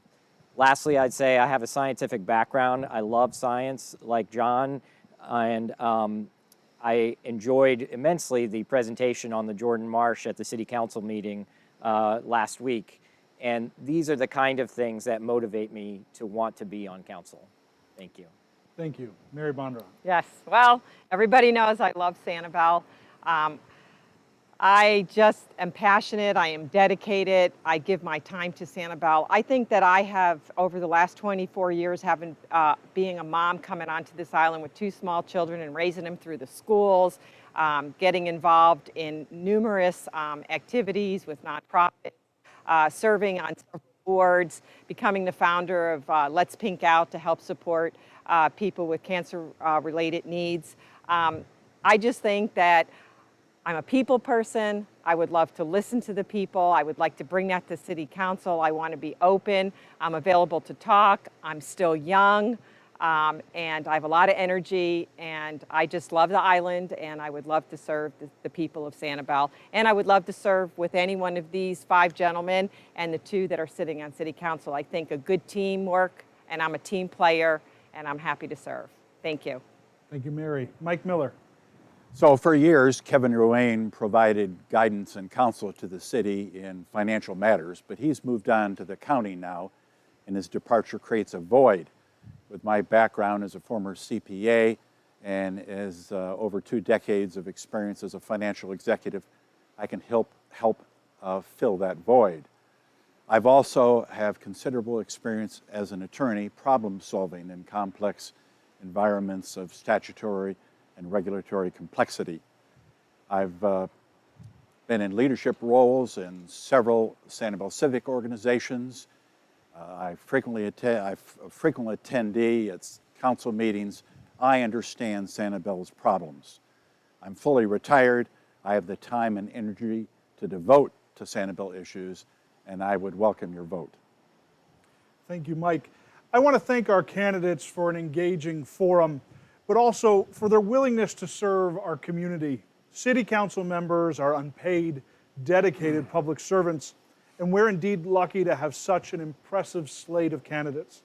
S7: Lastly, I'd say I have a scientific background. I love science like John, and I enjoyed immensely the presentation on the Jordan Marsh at the City Council meeting last week. And these are the kind of things that motivate me to want to be on council. Thank you.
S2: Thank you. Mary Bondurant.
S8: Yes, well, everybody knows I love Sanibel. I just am passionate, I am dedicated, I give my time to Sanibel. I think that I have, over the last 24 years, being a mom coming onto this island with 2 small children and raising them through the schools, getting involved in numerous activities with nonprofits, serving on several boards, becoming the founder of Let's Pink Out to help support people with cancer-related needs. I just think that I'm a people person. I would love to listen to the people. I would like to bring that to City Council. I want to be open. I'm available to talk. I'm still young, and I have a lot of energy, and I just love the island, and I would love to serve the people of Sanibel. And I would love to serve with any one of these 5 gentlemen and the 2 that are sitting on City Council. I think a good teamwork, and I'm a team player, and I'm happy to serve. Thank you.
S2: Thank you, Mary. Mike Miller.
S3: So for years, Kevin Ruane provided guidance and counsel to the city in financial matters, but he's moved on to the county now, and his departure creates a void. With my background as a former CPA and as over 2 decades of experience as a financial executive, I can help fill that void. I've also have considerable experience as an attorney problem solving in complex environments of statutory and regulatory complexity. I've been in leadership roles in several Sanibel civic organizations. I'm a frequent attendee at council meetings. I understand Sanibel's problems. I'm fully retired. I have the time and energy to devote to Sanibel issues, and I would welcome your vote.
S2: Thank you, Mike. I want to thank our candidates for an engaging forum, but also for their willingness to serve our community. City Council members are unpaid, dedicated public servants, and we're indeed lucky to have such an impressive slate of candidates.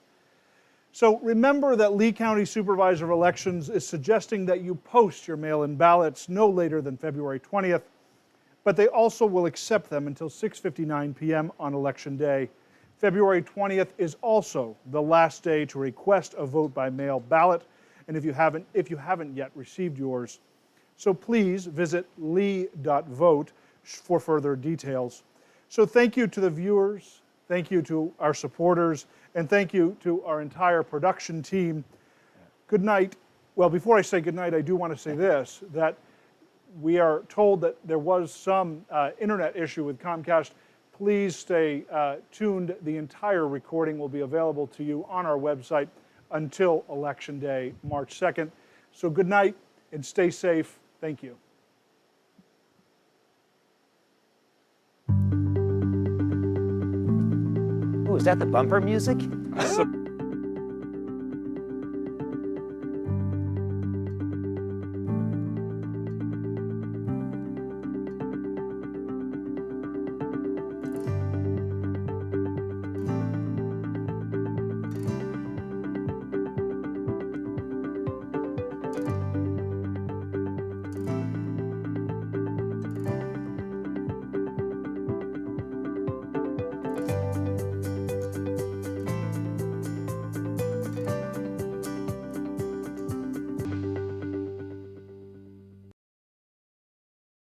S2: So remember that Lee County Supervisor of Elections is suggesting that you post your mail-in ballots no later than February 20th, but they also will accept them until 6:59 p.m. on Election Day. February 20th is also the last day to request a vote by mail ballot, and if you haven't yet received yours. So please visit lee.vote for further details. So thank you to the viewers, thank you to our supporters, and thank you to our entire production team. Good night. Well, before I say good night, I do want to say this, that we are told that there was some internet issue with Comcast. Please stay tuned. The entire recording will be available to you on our website until Election Day, March 2nd. So good night and stay safe. Thank you.
S4: Oh, is that the bumper music?